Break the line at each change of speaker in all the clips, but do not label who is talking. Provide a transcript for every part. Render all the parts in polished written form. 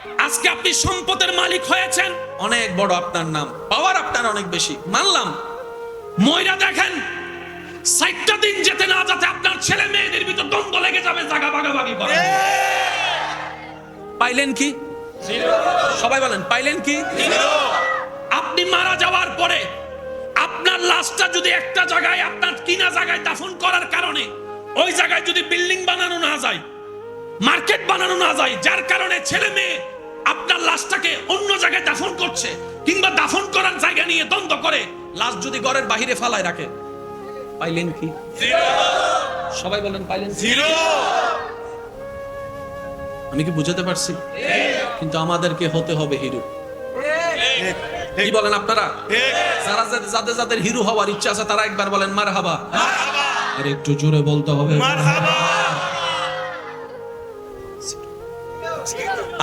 আজকে আপনি সম্পদের মালিক হয়েছেন, অনেক বড় আপনার নাম, পাওয়ার আপনার অনেক বেশি, মানলাম। ময়রা দেখেন 60টা দিন যেতে না যেতে আপনার ছেলে মেয়েদের ভিতর দ্বন্দ্ব লেগে যাবে, জায়গা ভাগাভাগি করে। পাইলেন কি? সবাই বলেন পাইলেন কি? আপনি মারা যাওয়ার পরে আপনার লাশটা যদি একটা জায়গায়, আপনার কিনা জায়গায় দাফন করার কারণে ওই জায়গায় যদি বিল্ডিং বানানো না যায়, মার্কেট বানানো না যায়, যার কারণে ছেলে মেয়ে আপনার লাশটাকে অন্য জায়গায় দাফন করছে, কিংবা দাফন করার জায়গা নিয়ে দ্বন্দ্ব করে, লাশ যদি ঘরের বাহিরে ফালায় রাখে, পাইলেন কি? সবাই বলেন পাইলেন? আমি কি বুঝাতে পারছি? কিন্তু আমাদেরকে হতে হবে হিরো। কি বলেন আপনারা? যারা যাদের যাদের হিরো হওয়ার ইচ্ছা আছে তারা একবার বলেন মারহাবা। আর একটু জোরে বলতে হবে মারহাবা।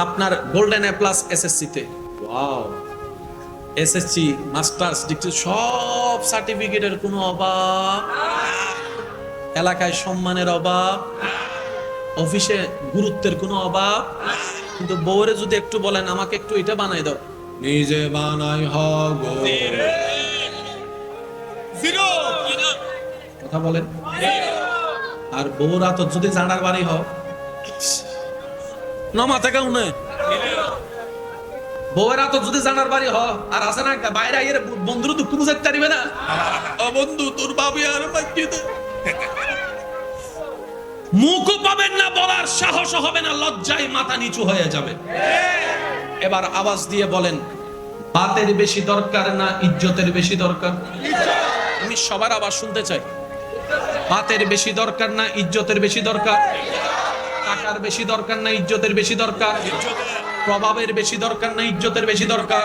আপনার গোল্ডেন এ প্লাস এসএসসি তে, ওয়াও, এসএসসি মাস্টার্স ডিগ্রি সব সার্টিফিকেটের কোনো অভাব, এলাকায় সম্মানের অভাব, অফিসে গুরুত্বের কোনো অভাব, কিন্তু বউরে যদি একটু বলেন আমাকে একটু এটা বানাই দাও, নিজে বানাই হবে জিরো, কথা বলেন। আর বউরা তো যদি জানার বাড়ি হও নমা থেকে উনে, বউরা তো যদি জানার বাড়ি হ আর আছে না বাইরে আইয়ে বন্ধুর দুঃখ বুঝাতে পারবে না, ও বন্ধু তোর বাবু আর মাইতে মুখও পাবেন না, বলার সাহস হবে না, লজ্জায় মাথা নিচু হয়ে যাবে। এবার আওয়াজ দিয়ে বলেন, বাতের বেশি দরকার না ইজ্জতের বেশি দরকার? আমি সবার আওয়াজ শুনতে চাই। বাতের বেশি দরকার না ইজ্জতের বেশি দরকার? টাকার বেশি দরকার না ইজ্জতের বেশি দরকার? প্রভাবের বেশি দরকার না ইজ্জতের বেশি দরকার?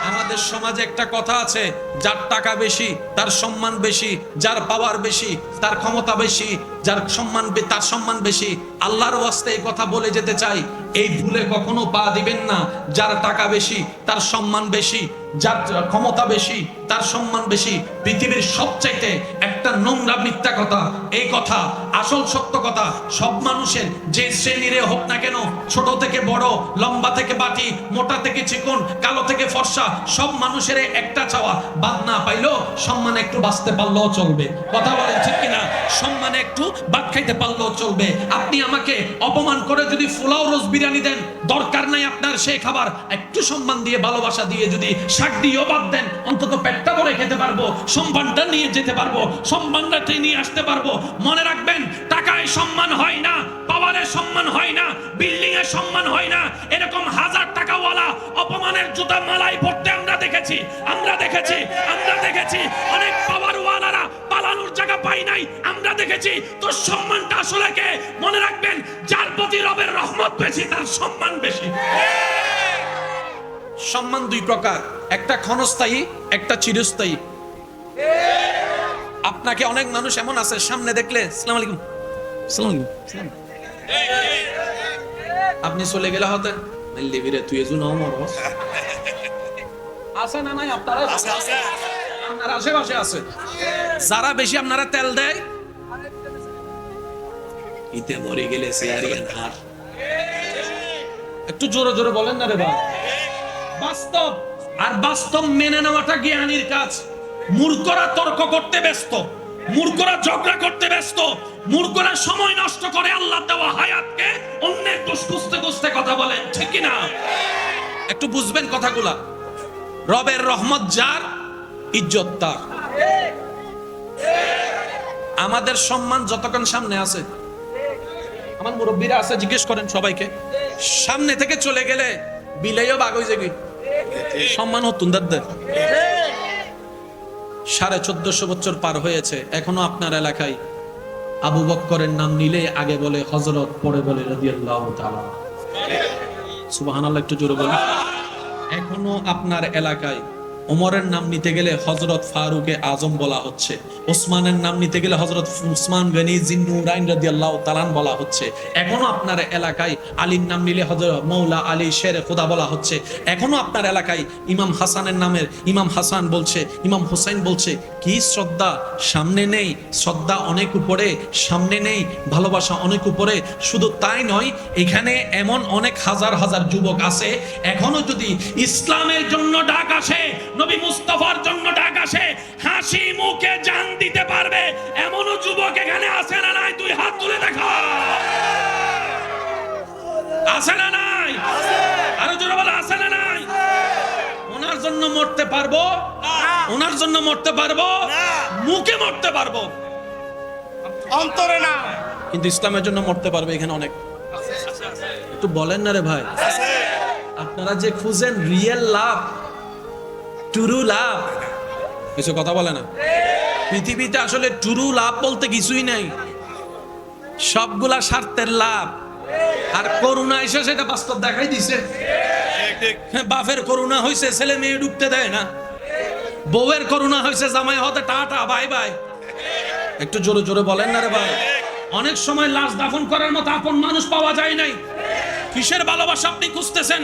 আমাদের সমাজে একটা কথা আছে, যার টাকা বেশি তার সম্মান বেশি, যার পাওয়ার বেশি তার ক্ষমতা বেশি, যার সম্মান তার সম্মান বেশি। আল্লাহর ওয়াস্তে এই কথা বলে যেতে চাই, এই ভুলে কখনো পা দিবেন না। যার টাকা বেশি তার সম্মান বেশি, যার ক্ষমতা বেশি তার সম্মান বেশি, পৃথিবীর সবচাইতে একটা নোংরা মিথ্যা কথা এই কথা। আসল সত্য কথা, সব মানুষের যে শ্রেণীরে হোক না কেন, ছোট থেকে বড়, লম্বা থেকে বাটি, মোটা থেকে চিকন, কালো থেকে ফর্সা, সব মানুষের একটা চাওয়া, বাদ না পাইলেও সম্মানে একটু বাঁচতে পারলেও চলবে। কথা বলেন ঠিক কিনা? সম্মানে একটু ভাত খাইতে পারলেও চলবে। আপনি আমাকে অপমান করে যদি পোলাও রোজ বিরিয়ানি দেন, দরকার নাই আপনার সেই খাবার, একটু সম্মান দিয়ে ভালোবাসা দিয়ে যদি শাক দিয়েও বাদ দেন, অন্তত পেটটা ভরে খেতে পারবো, সম্মানটা নিয়ে যেতে পারবো, সম্মানটা নিয়ে আসতে পারবো। মনে রাখবেন, টাকায় সম্মান হয় না, পাওয়ারে সম্মান হয় না, বিল্ডিং এ সম্মান হয় না। এরকম হাজার টাকাওয়ালা অপমানের জুতা মালাই পড়তে আমরা দেখেছি, আমরা দেখেছি, আমরা দেখেছি। অনেক পাওয়ারওয়ালারা পালানোর জায়গা পাই নাই, আমরা দেখেছি। তো সম্মানটা আসলে কে? মনে রাখবেন, যার প্রতি রবের রহমত বেশি তার সম্মান বেশি। সম্মান দুই প্রকার, একটা ক্ষণস্থায়ী, একটা চিরস্থায়ী। আপনাকে অনেক মানুষ এমন আছে, সামনে দেখলে আসসালামু আলাইকুম, আসসালামু আলাইকুম, আপনি চলে গেলে হতে লিবিরে তুই এজু নাও মরস আছে না নাই? আপনারা আপনার আশেপাশে আছে যারা বেশি আপনারা তেল দেয়, ইতে মরে গেলে সিয়ারিয়ান হার। একটু জোরে জোরে বলেন না রে ভাই। বাস্তব, আর বাস্তব মেনে নেওয়াটা জ্ঞানীর কাজ। মূর্খরা তর্ক করতে ব্যস্ত, মূর্খরা ঝগড়া করতে ব্যস্ত, মূর্খরা সময় নষ্ট করে আল্লাহ দেওয়া হায়াতকে অন্যের দোষ খুঁজতে খুঁজতে কথা বলেন, ঠিক কি না? একটু বুঝবেন কথাগুলা। রবের রহমত যার, ইজ্জত তার। আমাদের সম্মান যতক্ষণ সামনে আছে, আমার মুরব্বীরা আছে, জিজ্ঞেস করেন সবাইকে, সামনে থেকে চলে গেলে বিলাইও বাগ হয়ে যাবে, সম্মান হতুন দাদা। 1450 বছর পার হয়েছে, এখনো আপনার এলাকায় আবু বকরের নাম নিলে আগে বলে হযরত, পরে বলে রাদিয়াল্লাহু তাআলা। সুবহানাল্লাহ, একটু জোরে বলেন। এখনো আপনার এলাকায় ওমরের নাম নিতে গেলে হযরত ফারুকে আজম বলা হচ্ছে, ওসমানের নাম নিতে গেলে হযরত উসমান গনি জিন্নুরাইন রাদিয়াল্লাহু তাআলা বলা হচ্ছে। এখনো আপনার এলাকায় আলীর নাম নিলে হযরত মৌলা আলী শেরে খোদা বলা হচ্ছে। এখনো আপনার এলাকায় ইমাম হাসানের নামের ইমাম হাসান বলছে, ইমাম হুসাইন বলছে। কি শ্রদ্ধা সামনে নেই, শ্রদ্ধা অনেক উপরে, সামনে নেই, ভালোবাসা অনেক উপরে। শুধু তাই নয়, এখানে এমন অনেক হাজার হাজার যুবক আছে, এখনো যদি ইসলামের জন্য ডাক আসে, নবী মুস্তাফার জন্য ডাক আসে, হাসি মুখে জান দিতে পারবে এমনও যুবক এখানে আছে না নাই? তুই হাত তুলে দেখা, আছে না নাই? আরো জোরে বলো, আছে না নাই? ওনার জন্য মরতে পারবো, ওনার জন্য মরতে পারবো, মুখে মরতে পারবো,
অন্তরে না,
কিন্তু ইসলামের জন্য মরতে পারবে এখানে অনেক। একটু বলেন না রে ভাই, আপনারা যে খুঁজেন রিয়েল লাভ, টুরু লাভ, কিছু কথা বলে না। পৃথিবীতে আসলে টুরু লাভ বলতে কিছুই নাই, সবগুলা স্বার্থের লাভ। আর করুণা এসে সেটা বাস্তব দেখাই দিছে। বাপের করুণা হয়েছে ছেলে মেয়ে ডুবতে দেয় না, বউয়ের করুণা হয়েছে জামাই হতে টাটা বাই বাই। একটু জোরে জোরে বলেন না রে ভাই। অনেক সময় লাশ দাফন করার মতো আপন মানুষ পাওয়া যায় নাই। কিসের ভালোবাসা আপনি খুঁজতেছেন?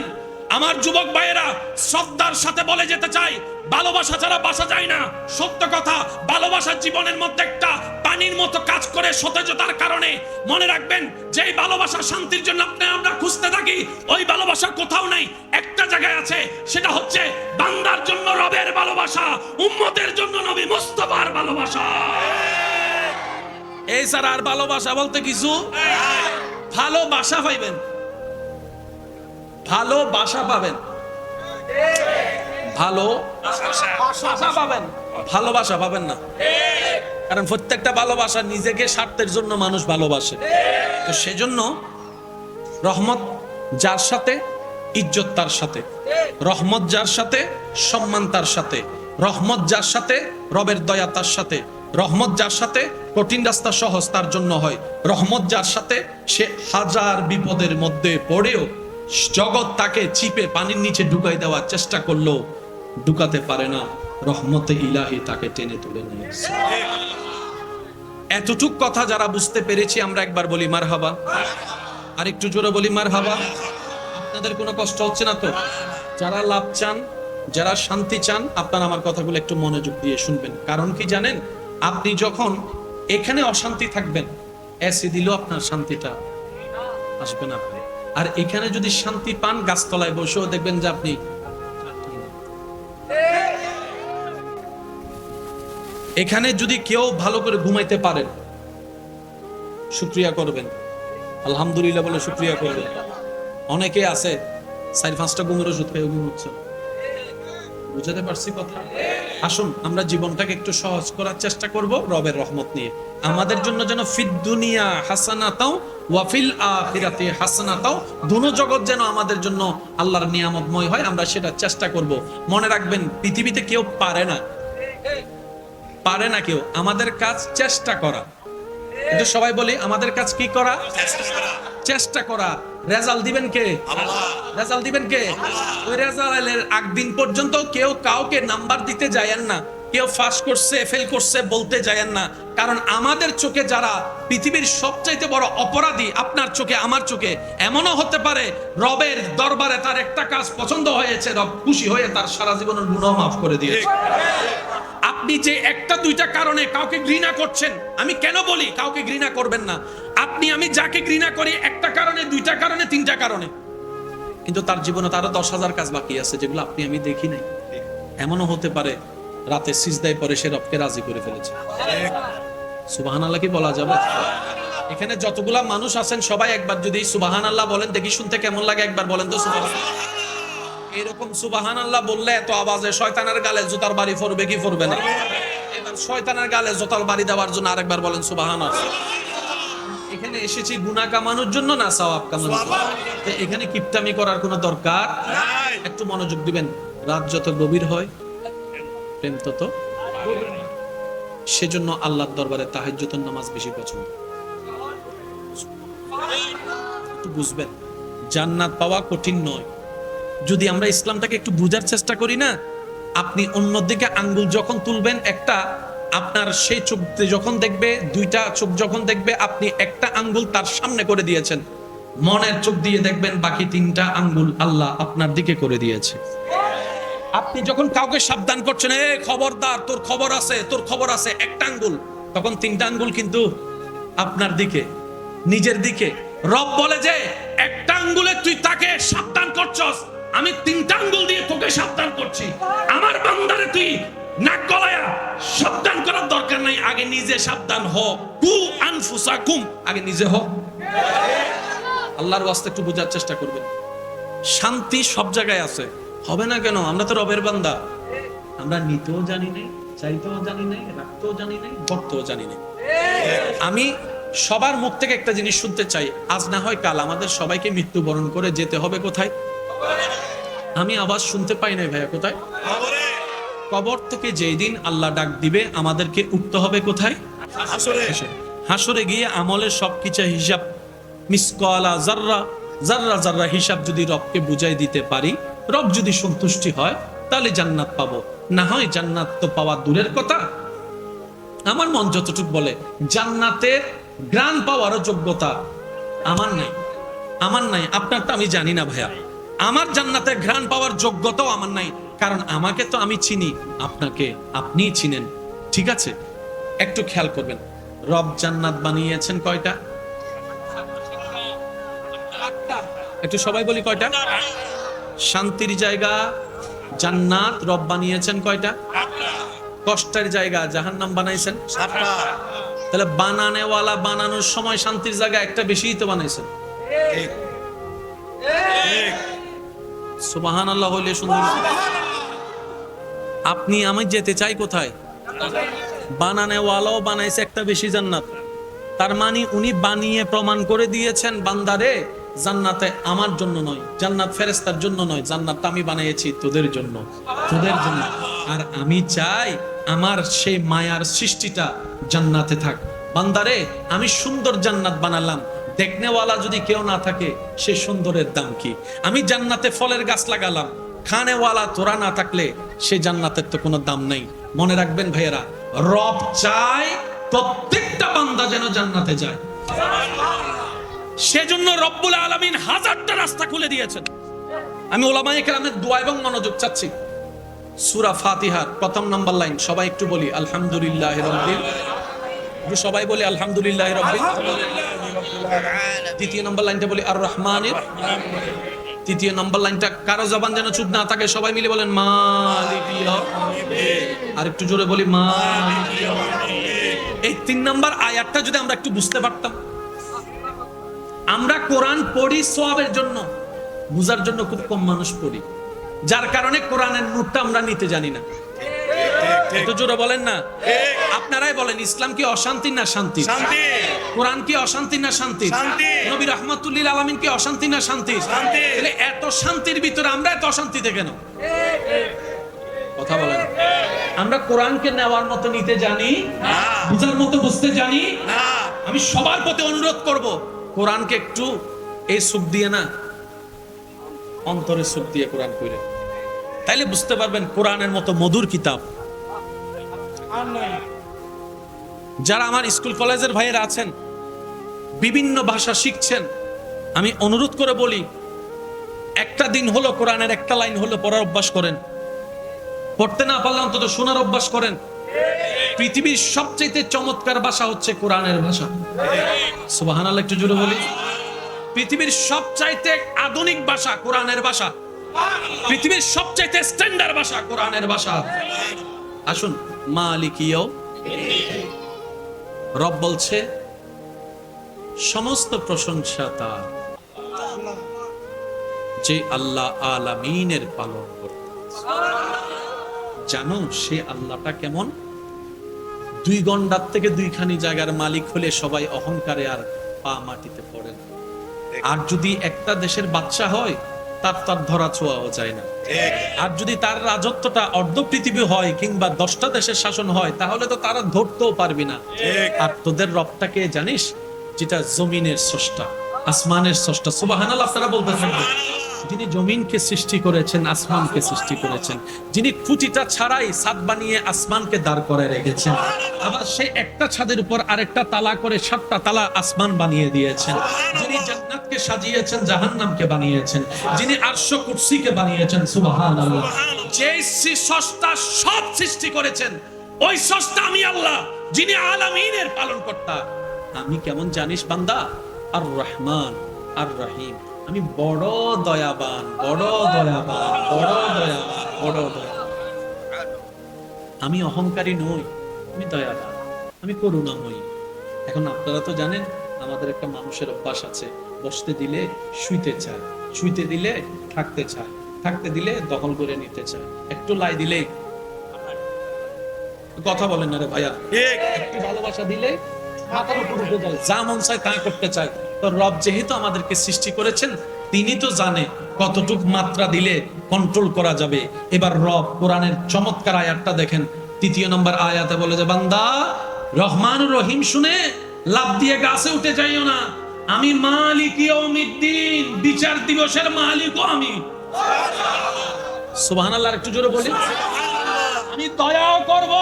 আমার যুবক ভাইয়েরা শ্রদ্ধার সাথে বলে যেতে চাই, ভালোবাসা ছাড়া বাসা যায় না। সত্য কথা, ভালোবাসা জীবনের মধ্যে একটা পানির মতো কাজ করে সতেজতার কারণে। মনে রাখবেন, যেই ভালোবাসা শান্তির জন্য আমরা খুঁজতে থাকি, ওই ভালোবাসা কোথাও নাই, একটা জায়গায় আছে। সেটা হচ্ছে বান্দার জন্য রবের ভালোবাসা, উম্মতের জন্য নবী মুস্তাফার ভালোবাসা। এই স্যার আর ভালোবাসা বলতে কিছু, ভালোবাসা পাইবেন, ভালোবাসা পাবেন, ভালোবাসা পাবেন, ভালোবাসা পাবেন না। কারণ প্রত্যেকটা ভালোবাসা নিজেকে স্বার্থের জন্য মানুষ ভালোবাসে। তো সেজন্য রহমত যার সাথে, ইজ্জত তার সাথে। রহমত যার সাথে, সম্মান তার সাথে। রহমত যার সাথে, রবের দয়া তার সাথে। রহমত যার সাথে, কঠিন রাস্তা সহজ তার জন্য হয়। রহমত যার সাথে, সে হাজার বিপদের মধ্যে পড়েও জগৎ তাকে চিপে পানির নিচে ঢুকাই দেওয়ার চেষ্টা করলো, ঢুকাতে পারে না। রহমতে ইলাহি তাকে টেনে তুলে নিয়ে আসে। এতটুক কথা যারা বুঝতে পেরেছি, আমরা একবার বলি মারহাবা। আর একটু জোরে বলি মারহাবা। আপনাদের কোনো কষ্ট হচ্ছে না তো? যারা লাভ চান, যারা শান্তি চান, আপনারা আমার কথাগুলো একটু মনোযোগ দিয়ে শুনবেন। কারণ কি জানেন, আপনি যখন এখানে অশান্তি থাকবেন, এসি দিলেও আপনার শান্তিটা আসবে না। আর এখানে যদি শান্তি পান, গাছতলায় বসেও দেখবেন যে আপনি এখানে যদি কেউ ভালো করে ঘুমাইতে পারেন, শুকরিয়া করবেন, আলহামদুলিল্লাহ বলে শুকরিয়া করবেন। অনেকে আছে 4-5টা ঘুমের ওষুধ খেয়ে ঘুমোচ্ছে। বুঝাতে পারছি কথা? আসুন আমরা জীবনটাকে একটু সহজ করার চেষ্টা করব রবের রহমত নিয়ে। আমাদের জন্য যেন ফিদ দুনিয়া হাসানাতাও ওয়া ফিল আখিরাতি হাসানাতাও, দুনো জগৎ যেন আমাদের জন্য আল্লাহর নিয়ামতময় হয়, আমরা সেটা চেষ্টা করব। মনে রাখবেন, পৃথিবীতে কেউ পারে না, পারে না কেউ। আমাদের কাজ চেষ্টা করা। কিন্তু সবাই বলি আমাদের কাজ কি করা? চেষ্টা করা। রেজাল্ট দিবেন কে? আল্লাহ। রেজাল্ট দিবেন কে? আল্লাহ। ওই রেজাল্টের আগদিন পর্যন্ত কেউ কাউকে নাম্বার দিতে যায়েন না, কেউ পাস করছে ফেল করছে বলতে যায়েন না। কারণ আমাদের চোখে যারা পৃথিবীর সবচাইতে বড় অপরাধী, আপনার চোখে আমার চোখে, এমনও হতে পারে রবের দরবারে তার একটা কাজ পছন্দ হয়েছে, রব খুশি হয়ে তার সারা জীবনের গুনাহ মাফ করে দিয়েছে। আপনি যে একটা দুইটা কারণে কাউকে ঘৃণা করছেন, আমি কেন বলি কাউকে ঘৃণা করবেন না? আপনি আমি যাকে ঘৃণা করি একটা কারণে, দুইটা কারণে, তিনটা কারণে, কিন্তু তার জীবনে তারও 10,000 কাজ বাকি আছে যেগুলো আপনি আমি দেখি নাই। এমনও হতে পারে রাতে সিজদায় পরে সে রবকে রাজি করে ফেলেছে। সুবহানাল্লাহ কি বলা যাবে? এখানে যতগুলা মানুষ আছেন সবাই একবার যদি সুবহানাল্লাহ বলেন দেখি, শুনতে কেমন লাগে? একবার বলেন তো সুবহানাল্লাহ। এরকম সুবহানাল্লাহ বললে এত আওয়াজে শয়তানের গালে জুতার বাড়ি পড়বে কি পড়বে না? এবার শয়তানের গালে জুতার বাড়ি দেওয়ার জন্য আরেকবার বলেন সুবহানাল্লাহ। এখানে এসেছি গুনাহ কামানোর জন্য না সওয়াব কামানোর জন্য। এখানে কিপটামি করার কোনো দরকার নাই। একটু মনোযোগ দিবেন। রাত যত গভীর হয় প্রেম তত, সেজন্য আল্লাহর দরবারে তাহাজ্জুদের নামাজ বেশি পছন্দ। একটু বুঝবেন, জান্নাত পাওয়া কঠিন নয়। যদি আমরা ইসলামটাকে একটু বুঝার চেষ্টা করি না, আপনি অন্যদিকে আঙ্গুল যখন তুলবেন একটা, আপনার সেই চোখ যখন দেখবে, দুইটা চোখ যখন দেখবে আপনি একটা আঙ্গুল তার সামনে করে দিয়েছেন, মনের চোখ দিয়ে দেখবেন বাকি তিনটা আঙ্গুল আল্লাহ আপনার দিকে করে দিয়েছে। আপনি যখন কাউকে সাবধান করছেন, এ খবরদার তোর খবর আছে, তোর খবর আছে, একটা আঙ্গুল, তখন তিনটা আঙ্গুল কিন্তু আপনার দিকে, নিজের দিকে। রব বলে যে একটা আঙ্গুলে তুই তাকে সাবধান করছস, আমি তিনটা আঙ্গুল দিয়ে তোকে সাবধান করছি। আমার বান্দারে তুই নাক গলায়া সাবধান করার দরকার নাই, আগে নিজে সাবধান হ। কু আনফুসাকুম, আগে নিজে হ। আল্লাহর ওয়াস্তে একটু বোঝার চেষ্টা করবেন। শান্তি সব জায়গায় আছে, হবে না কেন? আমরা তো রবের বান্দা, আমরা নিতেও জানি নাই, চাইতেও জানি নাই, রাখতেও জানি নাই, বর্তেও জানি নাই। আমি সবার মুখ থেকে একটা জিনিস শুনতে চাই, আজ না হয় কাল আমাদের সবাইকে মৃত্যুবরণ করে যেতে হবে কোথায়? আমি আওয়াজ শুনতে পাই নাই ভাইয়া, কোথায়? কবর থেকে যেই দিন আল্লাহ ডাক দিবে আমাদেরকে উঠতে হবে কোথায়? হাসরে গিয়ে আমলের সবকিছু হিসাব, মিসকালা জাররা, জাররা জাররা হিসাব যদি রবকে বুঝাই দিতে পারি, রব যদি সন্তুষ্টি হয় তাহলে জান্নাত পাবো, না হয় জান্নাত তো পাওয়া দূরের কথা। আমার মন যতটুকু বলে জান্নাতের গ্রান পাওয়ারও যোগ্যতা আমার নাই, আমার নাই। আপনারটা আমি জানি না ভাইয়া, আমার জান্নাতের ঘ্রাণ পাওয়ার যোগ্যতাও আমার নাই, কারণ আমাকে তো আমি চিনি, আপনাকে আপনিই চিনেন। ঠিক আছে, একটু খেয়াল করবেন, রব জান্নাত বানিয়েছেন কয়টা? একটু সবাই বলি কয়টা? শান্তির জায়গা জান্নাত রব বানিয়েছেন কয়টা? কষ্টের জায়গা জাহান্নাম বানাইছেন। তাহলে বানানেওয়ালা বানানোর সময় শান্তির জায়গা একটা বেশিই তো বানাইছেন। সুবহানাল্লাহ হইলে সুন্দর। আপনি আমি যেতে চাই কোথায়? বানানেওয়ালাও বানাইছে একটা বেশি জান্নাত, তার মানে উনি বানিয়ে প্রমাণ করে দিয়েছেন বান্দারে জান্নাতে আমার জন্য নয়, জান্নাত ফেরেশতার জন্য নয়, জান্নাতটা আমি বানিয়েছি তোদের জন্য, তোদের জন্য। আর আমি চাই আমার সেই মায়ার সৃষ্টিটা জান্নাতে থাক। বান্দারে আমি সুন্দর জান্নাত বানালাম, দেখনেওয়ালা যদি কেউ না থাকে সে সুন্দরের দাম কি? আমি জান্নাতে ফলের গাছ লাগালাম, খানেওয়ালা তোরা না থাকলে সে জান্নাতের তো কোনো দাম নাই। মনে রাখবেন ভাইয়েরা, রব চায় প্রত্যেকটা বান্দা যেন জান্নাতে যায়। সেজন্য রব্বুল আলামিন হাজারটা রাস্তা খুলে দিয়েছেন। আমি উলামায়ে কেরামের দোয়া এবং মনোযোগ চাচ্ছি। সূরা ফাতিহার প্রথম নাম্বার লাইন সবাই একটু বলি আলহামদুলিল্লাহি রাব্বিল, সবাই বলি আলহামদুলিল্লাহি রাব্বিল। দ্বিতীয় নাম্বার লাইনটা বলি আর রহমানির। তৃতীয় নাম্বার লাইনটা কারো জবান যেন চুপ না থাকে, সবাই মিলে বলেন মালিকি ইয়াউমিদ্দিন। আর একটু জোরে বলি মালিকি ইয়াউমিদ্দিন। এই 3 নাম্বার আয়াতটা যদি আমরা একটু বুঝতে পারতাম। আমরা কোরআন পড়ি সওয়াবের জন্য, বুঝার জন্য খুব কম মানুষ পড়ি, যার কারণে কোরআনের নূরটা আমরা নিতে জানি না। একটু জোরে বলেন না। আপনারাই বলেন, ইসলাম কি অশান্তি না শান্তি? শান্তি। কোরআন কি অশান্তি না শান্তি? শান্তি। নবী রাহমাতুল লিল আলামিন কি অশান্তি না শান্তি? শান্তি। তাহলে এত শান্তির ভিতরে আমরা এত অশান্তিতে কেন? কথা বলেন। আমরা কোরআনকে নেওয়ার মতো নিতে জানি না, বুঝার মতো বুঝতে জানি না। আমি সবার প্রতি অনুরোধ করব, কোরআনকে একটু এই সুখ দিয়ে না, অন্তরের সুখ দিয়ে কোরআন কইরে, তাইলে বুঝতে পারবেন কোরআনের মতো মধুর কিতাব। যারা আমার স্কুল কলেজের ভাইয়েরা আছেন, বিভিন্ন ভাষা শিখছেন, আমি অনুরোধ করে বলি, একটা দিন হলো কোরআনের একটা লাইন হলো পড়ার অভ্যাস করেন। পড়তে না পারলে অন্তত শোনার অভ্যাস করেন। পৃথিবীর সবচেয়ে চমৎকার ভাষা হচ্ছে কোরআনের ভাষা। সুবহানাল্লাহ একটু জোরে বলি। পৃথিবীর সবচাইতে আধুনিক ভাষা কোরআনের ভাষা, পৃথিবীর সবচাইতে স্ট্যান্ডার্ড ভাষা কোরআনের ভাষা। আসুন, মালিকিও রব বলছে সমস্ত প্রশংসা তার, যে আল্লাহ আলামিনের পালন করতে। জানো সে আল্লাহটা কেমন? 2 গন্ডার থেকে 2খানি জায়গার মালিক হলে সবাই অহংকারে আর পা মাটিতে পড়ে না। আর যদি একটা দেশের বাদশা হয়, তার ধরা ছোঁয়াও যায় না। আর যদি তার রাজত্বটা অর্ধ পৃথিবী হয় কিংবা 10টা দেশের শাসন হয়, তাহলে তো তারা ধরতেও পারবি না। আর তোদের রবটাকে জানিস, যেটা জমিনের স্রষ্টা, আসমানের স্রষ্টা। সুবহানাল্লাহ। আপনারা বলতে থাকবেন যিনি জমিনকে সৃষ্টি করেছেন, আসমানকে সৃষ্টি করেছেন, যিনি খুঁটিটা ছাড়াই ছাদ বানিয়ে আসমানকে দাঁড় করে রেখেছেন, আবার সেই একটা ছাদের উপর আরেকটা তালা করে 7টা তালা আসমান বানিয়ে দিয়েছেন, যিনি জান্নাতকে সাজিয়েছেন, জাহান্নামকে বানিয়েছেন, যিনি আরশ কুরসিকে বানিয়েছেন, সুবহানাল্লাহ। যে স্রষ্টা সব সৃষ্টি করেছেন, ওই স্রষ্টা আমি আল্লাহ, যিনি আলামিনের পালনকর্তা। আমি কেমন জানিস বান্দা? আর রহমান আর রহিম, আমি বড় দয়াবান, বড় দয়াবান, বড় দয়াবান, বড় দয়াবান। আমি অহংকারী নই, আমি দয়াবান, আমি করুণাময়ী। এখন আপনারা তো জানেন আমাদের একটা মানুষের অভ্যাস আছে, বসতে দিলে শুইতে চায়, শুইতে দিলে থাকতে চায়, থাকতে দিলে দখল করে নিতে চায়, একটু লাই দিলে, কথা বলেন না রে ভাইয়া, একটু ভালোবাসা দিলে মাথার উপর উঠে যায়, যা মন চায় তা করতে চায়। তো রব যেহেতু আমাদেরকে সৃষ্টি করেছেন, তিনি তো জানে কতটুক মাত্রা দিলে কন্ট্রোল করা যাবে। এবার রব কোরআনের চমৎকার আয়াতটা দেখেন, 3 নম্বর আয়াতে বলে যে, বান্দা রহমান রহিম শুনে লাভ দিয়ে গাছে উঠে যাইও না, আমি মালিক ইয়াউমিদ্দিন, বিচার দিবসের মালিকও আমি। সুবহানাল্লাহ, একটু জোরে বলি। আমি দয়াও করব।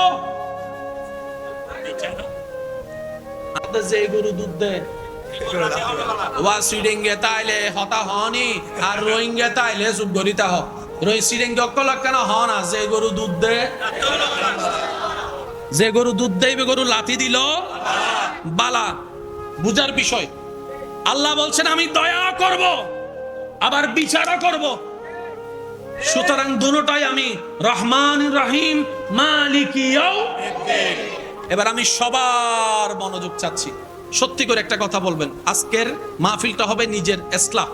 যে গরু দুধ দেয় ওয়া সিডেঙ্গে তাইলে হতা হনি, আর রোহিঙ্গে তাইলে চুপ গরিতা হ। রই সিডেঙ্গে অকল কেন হন, আর যে গরু দুধ দেয়, যে গরু দুধ দেবে গরু লাথি দিল বালা, বুঝার বিষয়। আল্লাহ বলছেন আমি দয়া করব, আবার বিচারও করব। সুতরাং দুটোটাই আমি, রহমান রহিম, মালিক ইয়াউমিদ্দিন। এবার আমি সবার মনোযোগ চাচ্ছি, সত্যি করে একটা কথা বলবেন। আজকের মাহফিলটা হবে নিজের ইসলাহ,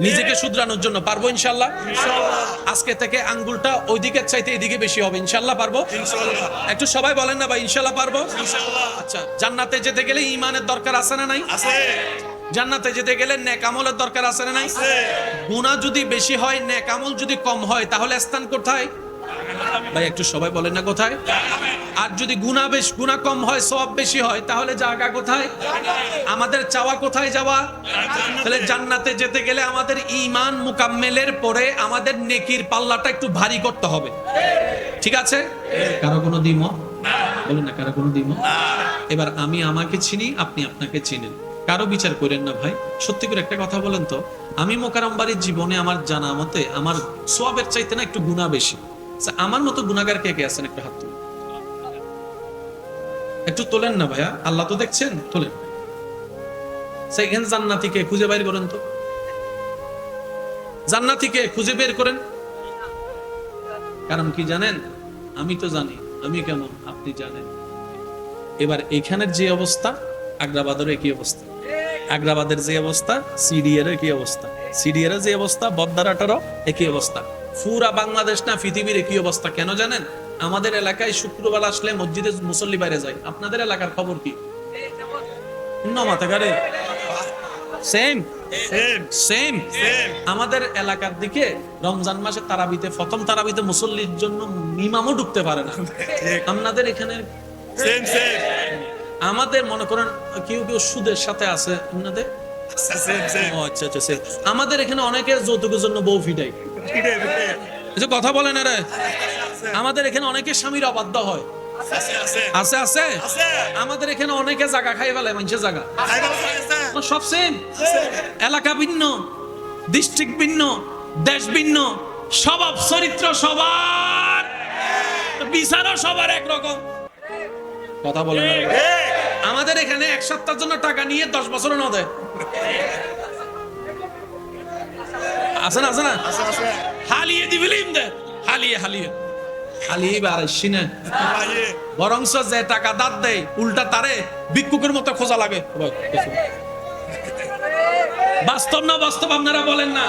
নিজেকে শুধরানোর জন্য। পারবো ইনশাআল্লাহ? আজকে থেকে আঙ্গুলটা ওইদিকে চাইতে এদিকে বেশি হবে, ইনশাআল্লাহ পারবো? একটু সবাই বলেন না ভাই, ইনশাআল্লাহ পারবো? আচ্ছা, জান্নাতে যেতে গেলে ঈমানের দরকার আছে না নাই? জান্নাতে যেতে গেলে নেক আমলের দরকার আছে না নাই? গুনাহ যদি বেশি হয়, নেক আমল যদি কম হয়, তাহলে স্থান কোথায় ভাই? একটু সবাই বলেন না কোথায়? আর যদি গুনাহ কম হয়, সওয়াব বেশি হয়, তাহলে জায়গা কোথায়? আমাদের চাওয়া কোথায় যাওয়া? তাহলে জান্নাতে যেতে গেলে আমাদের ঈমান মুকাম্মেলের পরে আমাদের নেকির পাল্লাটা একটু ভারী করতে হবে, ঠিক আছে? কারো কোনো দ্বিমত? বলেন না, কারো কোনো দ্বিমত? এবার আমি আমাকে চিনি, আপনি আপনাকে চিনেন, কারো বিচার করেন না ভাই। সত্যি করে একটা কথা বলেন তো, আমি মোকাররম বাড়ির জীবনে আমার জানা মতে আমার সওয়াবের চাইতে না একটু গুনাহ বেশি। আমার মতো গুনাহগার কে কে আছেন? একটু হাত তুলেন, একটু তোলেন না ভাইয়া, আল্লাহ তো দেখছেন, তোলেন। সেইখানে জান্নাতীকে খুঁজে বের করেন তো, জান্নাতীকে খুঁজে বের করেন। কারণ কি জানেন? আমি তো জানি আমি কেমন, আপনি জানেন। এবার এখানের যে অবস্থা, আগ্রাবাদের একই অবস্থা, আগ্রাবাদের যে অবস্থা, সিডিএর একই অবস্থা, সিডিএর যে অবস্থা, বদ্দারাটারও একই অবস্থা, পুরা বাংলাদেশ না পৃথিবীর একই অবস্থা। কেন জানেন? আমাদের এলাকায় শুক্রবার আসলে মসজিদে মুসল্লি বাইরে যায়। আপনাদের এলাকার খবর কি? Same same. আমাদের এলাকার দিকে রমজান মাসে তারাবিতে, প্রথম তারাবিতে মুসল্লির জন্য ইমামও ঢুকতে পারে না। আপনাদের এখানে আমাদের মনে করেন কেউ কেউ সুদের সাথে আছে, আপনাদের আচ্ছা আচ্ছা, আমাদের এখানে অনেকে যৌতুকের জন্য বউ ফিটাই, কথা বলেন রে। আমাদের এখানে অনেকে স্বামীর অবাধ্য হয়, আছে আছে। আমাদের এখানে অনেকে জায়গা খাই ফেলে, মানুষের জায়গা সব সেম। এলাকা ভিন্ন, ডিস্ট্রিক্ট ভিন্ন, দেশ ভিন্ন, স্বভাব চরিত্র সবার, বিচারও সবার একরকম, কথা বলেন। আমাদের এখানে 1 সপ্তাহের জন্য টাকা নিয়ে 10 বছরও না দেয়, আছে না? আছে না? হালিয়ে দিবিলিম দে, হালিয়ে হালিয়ে হালিয়ে বাড়াইছি না, বরংস যে টাকা দাঁত দেয় উল্টা তারে ভিক্ষুকের মতো খোঁজা লাগে। বাস্তব না বাস্তব? আপনারা বলেন না।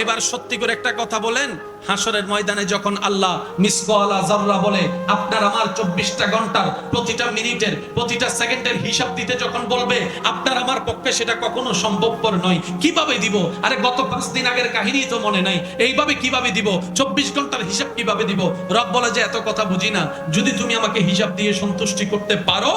এবার সত্যি করে একটা কথা বলেন, হাসরের ময়দানে যখন আল্লাহ মিসকালা যাররা বলে আপনার আমার 24টা ঘন্টার প্রতিটা মিনিটের প্রতিটা সেকেন্ডের হিসাব দিতে যখন বলবে, আপনার আমার পক্ষে সেটা কখনো সম্ভবপর নয়। কিভাবে দিব? আরে গত 5 দিন আগের কাহিনী তো মনে নাই, এইভাবে কিভাবে দিব? 24 ঘন্টার হিসাব কিভাবে দিব? রব বলে যে এত কথা বুঝি না, যদি তুমি আমাকে হিসাব দিয়ে সন্তুষ্টি করতে পারো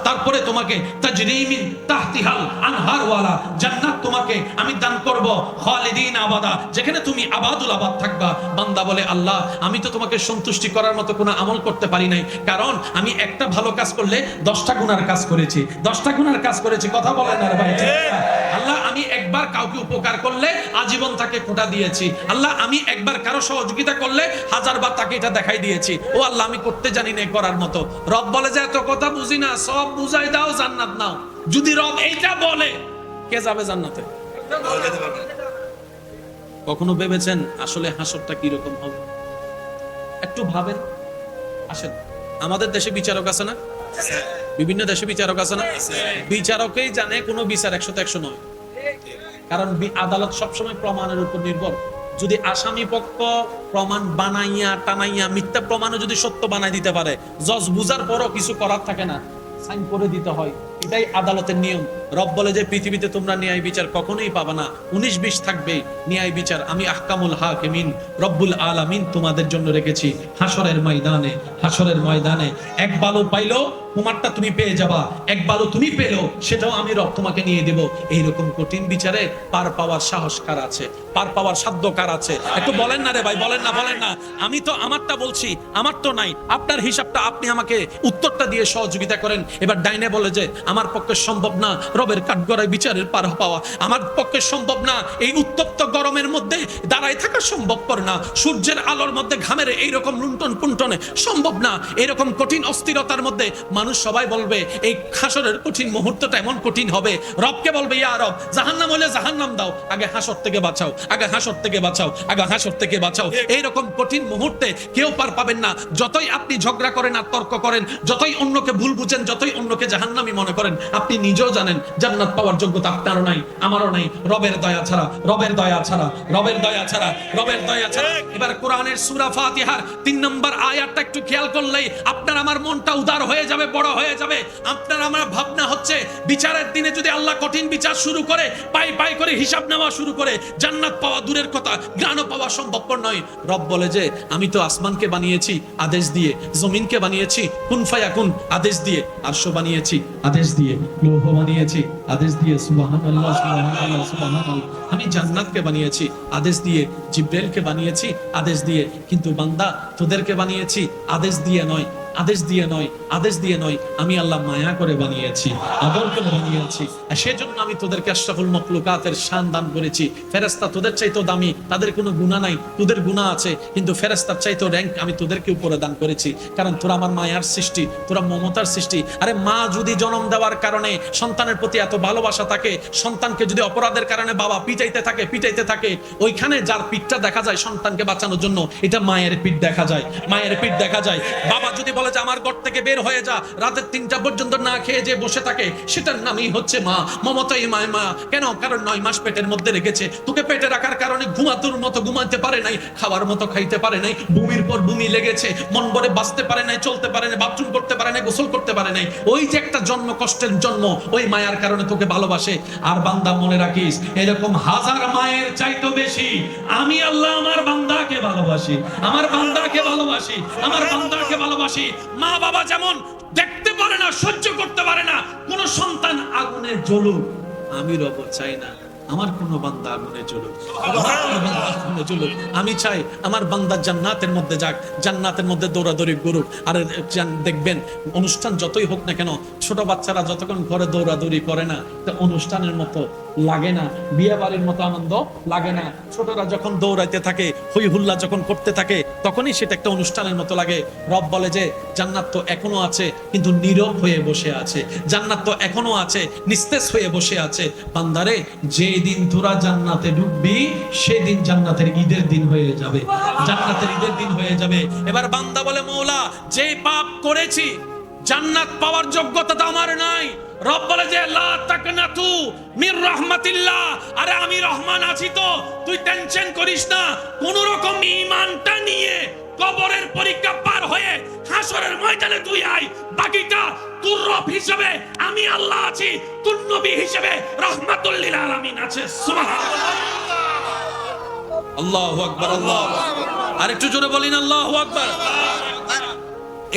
তারপরে তোমাকে তাজরিমিন তাহতিহাল আনহার ওয়ালা জান্নাত তোমাকে আমি দান করব খালিদিন আবাদা, যেখানে তুমি আবাদুল আবাদ থাকবা। বান্দা বলে আল্লাহ আমি তো তোমাকে সন্তুষ্টি করার মতো কোনো আমল করতে পারি নাই, কারণ আমি একটা ভালো কাজ করলে 10টা গুনার কাজ করেছি, 10টা গুনার কাজ করেছি। কথা বলেন না ভাই? আল্লাহ আমি একবার কাউকে উপকার করলে আজীবন তাকে খোঁটা দিয়েছি। আল্লাহ আমি একবার কারো সহযোগিতা করলে 1000 বার তাকে এটা দেখাই দিয়েছি। ও আল্লাহ আমি করতে জানি না করার মতো। রব বলে যে এত কথা বুঝি না, সব বুঝাই দাও, জান্নাত নাও। যদি রব এইটা বলে কে যাবে জান্নাতে? কখনো ভেবেছেন আসলে হাসরটা কি রকম হবে? একটু ভাবেন। আসেন, আমাদের দেশে বিচারক আছে না? বিভিন্ন দেশে বিচারক আছে না? বিচারকেই জানে কোন বিচার 100 তে 100 নয়, কারণ আদালত সবসময় প্রমাণের উপর নির্ভর। যদি আসামি পক্ষ প্রমাণ বানাইয়া টানাইয়া মিথ্যা প্রমাণও যদি সত্য বানাই দিতে পারে, জজ বুঝার পরও কিছু করার থাকে না, সাইন করে দিতে হয়। এটাই আদালতের নিয়ম। রব বলে যে পৃথিবীতে তোমরা ন্যায় বিচার কখনোই পাবা না, 19-20 থাকবে ন্যায় বিচার। আমি আহকামুল হাকিমিন রব্বুল আলামিন তোমাদের জন্য রেখেছি হাসরের ময়দানে। হাসরের ময়দানে এক বালু পাইলো তোমারটা তুমি পেয়ে যাবা, এক বালু তুমি পেলো সেটাও আমি রব তোমাকে নিয়ে দেব। এইরকম কঠিন বিচারে পার পাওয়ার সাহস কার আছে? পার পাওয়ার সাধ্য কার আছে? একটু বলেন না রে ভাই, বলেন না, বলেন না। আমি তো আমারটা বলছি, আমার তো নাই। আপনার হিসাবটা আপনি আমাকে উত্তরটা দিয়ে সহযোগিতা করেন। এবার ডাইনে বলে যে আমার পক্ষে সম্ভব না রবের কাঠগড়ায় বিচারের পার পাওয়া, আমার পক্ষে সম্ভব না এই উত্তপ্ত গরমের মধ্যে দাঁড়ায় থাকা সম্ভবপর না, সূর্যের আলোর মধ্যে ঘামের এইরকম লুণ্ঠন পুণ্ঠনে সম্ভব না, এরকম কঠিন অস্থিরতার মধ্যে মানুষ সবাই বলবে এই হাসরের কঠিন মুহূর্তটা এমন কঠিন হবে। রবকে বলবে ইয়া রব জাহান্নাম হলে জাহান্নাম দাও, আগে হাসর থেকে বাঁচাও, আগে হাসর থেকে বাঁচাও, আগে হাসর থেকে বাঁচাও। এইরকম কঠিন মুহূর্তে কেউ পার পাবেন না। যতই আপনি ঝগড়া করেন আর তর্ক করেন, যতই অন্যকে ভুল বুঝেন, যতই অন্যকে জাহান্নামী মনে করেন, আপনি নিজেও জানেন জান্নাত পাওয়ার যোগ্যতা আপনারও নাই, আমারও নাই, রবের দয়া ছাড়া, রবের দয়া ছাড়া, রবের দয়া ছাড়া, রবের দয়া ছাড়া। এবার কোরআনের সূরা ফাতিহার 3 নম্বর আয়াতটা একটু খেয়াল করলেই আপনার আমার মনটা উদার হয়ে যাবে, বড় হয়ে যাবে। আপনার আমার ভাবনা হচ্ছে বিচারের দিনে যদি আল্লাহ কঠিন বিচার শুরু করে, পাই পাই করে হিসাব নেওয়া শুরু করে, জান্নাত পাওয়া দূরের কথা, জ্ঞানও পাওয়া সম্ভবপর নয়। রব বলে যে আমি তো আসমানকে বানিয়েছি আদেশ দিয়ে, জমিনকে বানিয়েছি কুন ফায়াকুন আদেশ দিয়ে, আরশ বানিয়েছি আদেশ দিয়ে, লৌহ বানিয়েছি আদেশ দিয়ে, সুবহানাল্লাহ সুবহানাল্লাহ সুবহানাল্লাহ। আমি জান্নাতকে বানিয়েছি আদেশ দিয়ে, জিব্রাইলকে বানিয়েছি আদেশ দিয়ে, কিন্তু বান্দা তোদেরকে বানিয়েছি আদেশ দিয়ে নয়, আদেশ দিয়ে নয়, আদেশ দিয়ে নয়, আমি আল্লাহ মায়া করে বানিয়েছি, আদর করে বানিয়েছি। সেজন্য আমি তোদেরকে আশরাফুল মাখলুকাতের শান দান করেছি। ফেরেশতা তোদের চাইতেও দামি, তাদের কোনো গুনাহ নাই, তোদের গুনাহ আছে, কিন্তু ফেরেশতার চাইতেও র‍্যাঙ্ক আমি তোদেরকে উপরে দান করেছি, কারণ তোরা আমার মায়ার সৃষ্টি, তোরা মমতার সৃষ্টি। আরে মা যদি জন্ম দেওয়ার কারণে সন্তানের প্রতি এত ভালোবাসা থাকে, সন্তানকে যদি অপরাধের কারণে বাবা পিটাইতে থাকে, ওইখানে যার পিঠটা দেখা যায় সন্তানকে বাঁচানোর জন্য, এটা মায়ের পিঠ দেখা যায়, মায়ের পিঠ দেখা যায়। বাবা যদি বলে যে আমার ঘর থেকে বের হয়ে যা, রাতের 3টা পর্যন্ত না খেয়ে যে বসে থাকে, সেটার নামই হচ্ছে মা। মমতাই মা। কেন? কারণ 9 মাস পেটের মধ্যে রেখেছে, তোকে পেটে রাখার কারণে ঘুমাতুর মতো ঘুমাতে পারে নাই, খাওয়ার মতো খাইতে পারে নাই, বমির পর বমি লেগেছে, মন ভরে বাঁচতে পারে নাই, চলতে পারে নাই, বাথরুম করতে পারে নাই, গোসল করতে পারে নাই। ওই যে একটা জন্ম, কষ্টের জন্ম, ওই মায়ার কারণে তোকে ভালোবাসে। আর বান্দা মনে রাখিস, এরকম 1000 মায়ের চাইতো বেশি আমি আল্লাহ আমার বান্দাকে ভালোবাসি, আমার বান্দাকে ভালোবাসি, আমার বান্দাকে ভালোবাসি। মা বাবা যেমন দেখতে পারে না, সহ্য করতে পারে না কোন সন্তান আগুনে জ্বলুক, আমি রব চাই না আমার কোন বান্দা আগুনে জ্বলুক, আমি চাই আমার বান্দা জান্নাতের মধ্যে যাক, জান্নাতের মধ্যে দৌড়াদৌড়ি করুক। আর দেখবেন অনুষ্ঠান যতই হোক না কেন, ছোট বাচ্চারা যতক্ষণ ঘরে দৌড়াদৌড়ি করে না, অনুষ্ঠানের মতো লাগে না, বিয়ে বাড়ির মতো আনন্দ লাগে না। ছোটরা যখন দৌড়াইতে থাকে, হই হুল্লা যখন করতে থাকে, তখনই সেটা একটা অনুষ্ঠানের মতো লাগে। রব বলে যে জান্নাত তো এখনো আছে, কিন্তু নীরব হয়ে বসে আছে, জান্নাত তো এখনো আছে, নিস্তেজ হয়ে বসে আছে। বান্দারে যেদিন তোরা জান্নাতে ঢুকবি, সেদিন জান্নাতের ঈদের দিন হয়ে যাবে, জান্নাতের ঈদের দিন হয়ে যাবে। এবার বান্দা বলে মওলা যে পাপ করেছি, জান্নাত পাওয়ার যোগ্যতা তো আমার নাই। রব বলে যে লা তাকনাতু মির রাহমাতিল্লাহ, আরে আমি রহমান আছি তো, তুই টেনশন করিস না। কোন রকম ঈমানটা নিয়ে কবরের পরীক্ষা পার হয়ে হাসরের ময়দানে তুই আয়, বাকিটা তোর রব হিসেবে আমি আল্লাহ আছি, তোর নবী হিসেবে রাহমাতুল লিল আলামিন আছে। সুবহানাল্লাহ, আল্লাহু আকবার, আল্লাহু আকবার। আরেকটু জোরে বলেন আল্লাহু আকবার।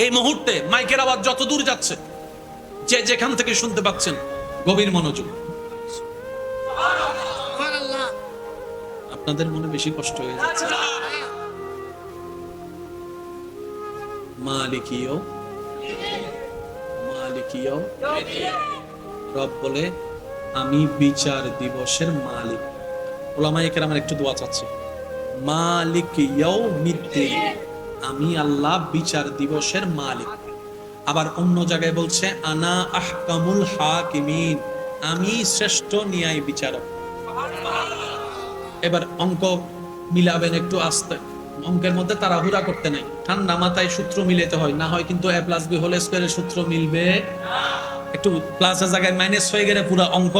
এই মুহূর্তে মাইকের আওয়াজ যত দূর যাচ্ছে, যে যেখান থেকে শুনতে পাচ্ছেন, গভীর মনোযোগ। আপনাদের মনে বেশি কষ্ট হয়ে যাচ্ছে। মালিকিও মালিকিও রব বলে আমি বিচার দিবসের মালিক। ওলামায়ে কেরামের একটু দোয়া চাচ্ছে, মালিক ইয়াউমিদ্দিন, আমি আল্লাহ বিচার দিবসের মালিক। আবার অন্য জায়গায় বলছে আনা আহকামুল হাকিমিন, আমি শ্রেষ্ঠ ন্যায় বিচারক। এবার অঙ্ক মিলাবেন একটু আস্তে, অঙ্কের মধ্যে তাড়াহুড়া করতে নাই, ঠান্ডা মাথায় সূত্র মিলাতে হয়, না হয় কিন্তু a + b হোল স্কয়ারের সূত্র মিলবে একটু প্লাসের জায়গায় মাইনাস হয়ে গেলে পুরো অঙ্ক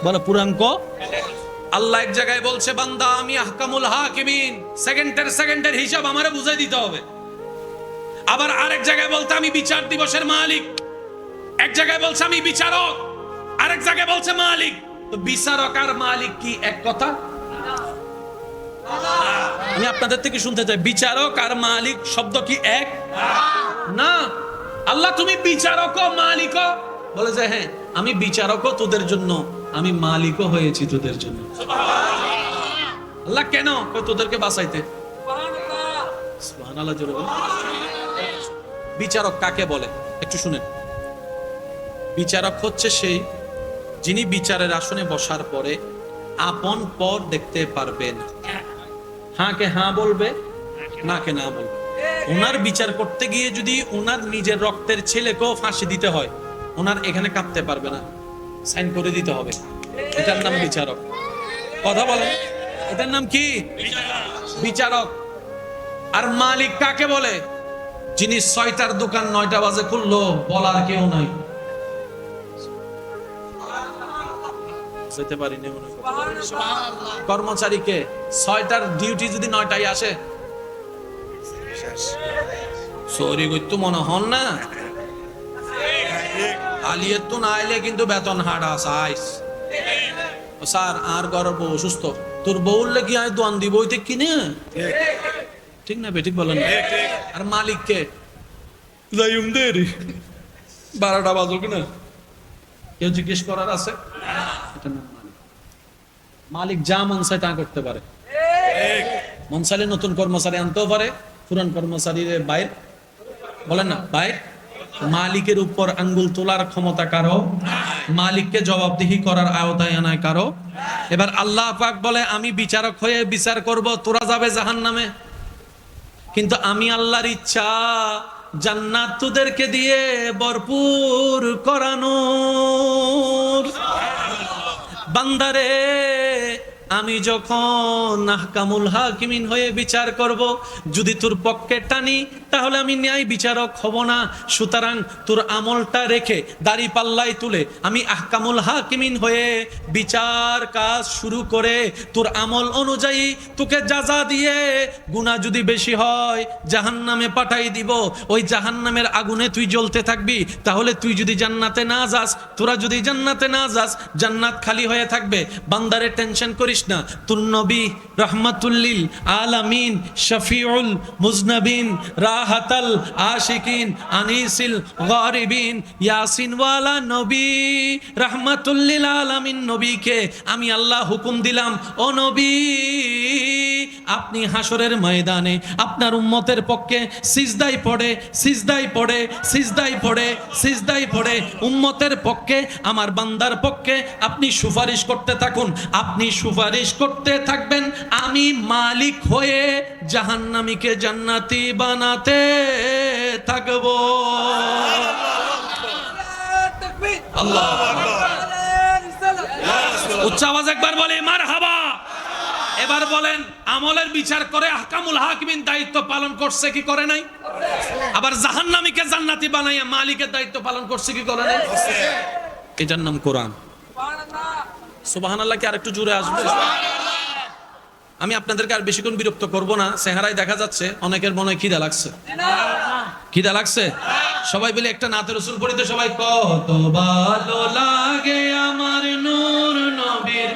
বলো পুরো অঙ্ক। আল্লাহ এক জায়গায় বলছে বান্দা আমি আহকামুল হাকিমিন, সেকেন্ডের হিসাব আমারে বুঝাই দিতে হবে। আবার আরেক জায়গায় বলতে আমি বিচার দিবসের মালিক, এক জায়গায় বলছে আমি বিচারক, আরেক জায়গায় বলছে মালিক। তো বিচারক আর মালিক কি এক কথা? আমি আপনাদের থেকে শুনতে চাই, বিচারক আর মালিক শব্দ কি এক? না। আল্লাহ তুমি বিচারকও মালিকও, বলে যে হ্যাঁ আমি বিচারকও তোদের জন্য, আমি মালিকও হয়েছি তোদের জন্য। আল্লাহ কেন? তোদেরকে বাঁচাইতে। সুবহানাল্লাহ জোরে বল। বিচারক কাকে বলে একটু শুনেন। বিচারক হচ্ছে সেই যিনি বিচারের আসনে বসার পরে আপন পর দেখতে পারবেন, হ্যাঁ কে হ্যাঁ বলবে, না কে না বলবে। ওনার বিচার করতে গিয়ে যদি ওনার নিজের রক্তের ছেলেকেও ফাঁসি দিতে হয়, ওনার এখানে কাঁপতে পারবে না, সাইন করে দিতে হবে। এটার নাম বিচারক। কথা বলেন, এটার নাম কি? বিচারক। আর মালিক কাকে বলে? যিনি 6টার দোকান 9টা বাজে খুললো, বলার কেউ নাই। কর্মচারীকে 6টার ডিউটি যদি 9টায় আসে, সরি করতে মনে হন না, আলিয়ে তো না আইলে কিন্তু বেতন হাড়া সাইস। স্যার আর ঘর বউ অসুস্থ, তোর বউলে কি আয় দোয়ান দিব ওইতে কিনে, ঠিক না বেঠিক বলেন? আর মালিককে যাইম দে 12টা বাজো কিনা কেউ জিজ্ঞেস করার আছে? এটা নাম মালিক। মালিক যা মন চায় তা করতে পারে। মন চাইলে নতুন কর্মচারী আনতেও পারে, পুরান কর্মচারীর বাইর বলেন না বাইর। মালিকের উপর আঙ্গুল তোলার ক্ষমতা কারো, মালিককে জবাবদিহি করার আওতায় আনায় কারো। এবার আল্লাহ পাক বলে আমি বিচারক হয়ে বিচার করব, তোরা যাবে জাহান্নামে, কিন্তু আমি আল্লাহর ইচ্ছা জান্নাত তোদেরকে দিয়ে ভরপুর করানোর। বান্দারে আমি যখন আহকামুল হাকিমিন হয়ে বিচার করব, যদি তোর পক্ষে টানি তাহলে আমি ন্যায় বিচারক হব না। সুতরাং তোর আমলটা রেখে দাড়ি পাল্লায় তুলে আমি আহকামুল হাকিমিন হয়ে বিচার কাজ শুরু করে তোর আমল অনুযায়ী তোকে যাজা দিয়ে, গুনাহ যদি বেশি হয় জাহান্নামে পাঠাই দিব। ওই জাহান্নামের আগুনে তুই জ্বলতে থাকবি। তাহলে তুই যদি জান্নাতে না যাস, তোরা যদি জান্নাতে না যাস, জান্নাত খালি হয়ে থাকবে। বান্দারে টেনশন করিস না, তুর নবী রাহমাতুল লিল আলামিন, শফিউল মুজনবিন, রাহাতাল আশিকিন, আনিসিল গারিবিন, ইয়াসিন ওয়ালা নবী রাহমাতুল লিল আলামিন নবীকে আমি আল্লাহ হুকুম দিলাম, ও নবী আপনি হাসরের ময়দানে আপনার উম্মতের পক্ষে সিজদায় পড়ে সিজদায় পড়ে সিজদায় পড়ে সিজদায় পড়ে উম্মতের পক্ষে, আমার বান্দার পক্ষে আপনি সুপারিশ করতে থাকুন। আপনি সুপারিশ করতে থাকবেন, আমি মালিক হয়ে জাহান্নামীকে জান্নাতি বানাতে থাকব। আল্লাহু আকবার। উচ্চ আওয়াজ একবার বলে মারহাবা। এবার বলেন, আমলের বিচার করে আহকামুল হাকিমিন দায়িত্ব পালন করছে কি করে নাই? আবার জাহান্নামীকে জান্নাতি বানাইয়া মালিকের দায়িত্ব পালন করছে কি করে নাই? এটার নাম কোরআন। সুবহানাল্লাহ কি আরেকটু জোরে আসবে? আমি আপনাদেরকে আর বেশিক্ষণ বিরক্ত করব না। চেহারায় দেখা যাচ্ছে অনেকের মনে খিদা লাগছে। খিদা লাগছে? সবাই বলে একটা নাতে রাসূল পড়িতে সবাই, কত ভালো লাগে আমার নূর নবীর,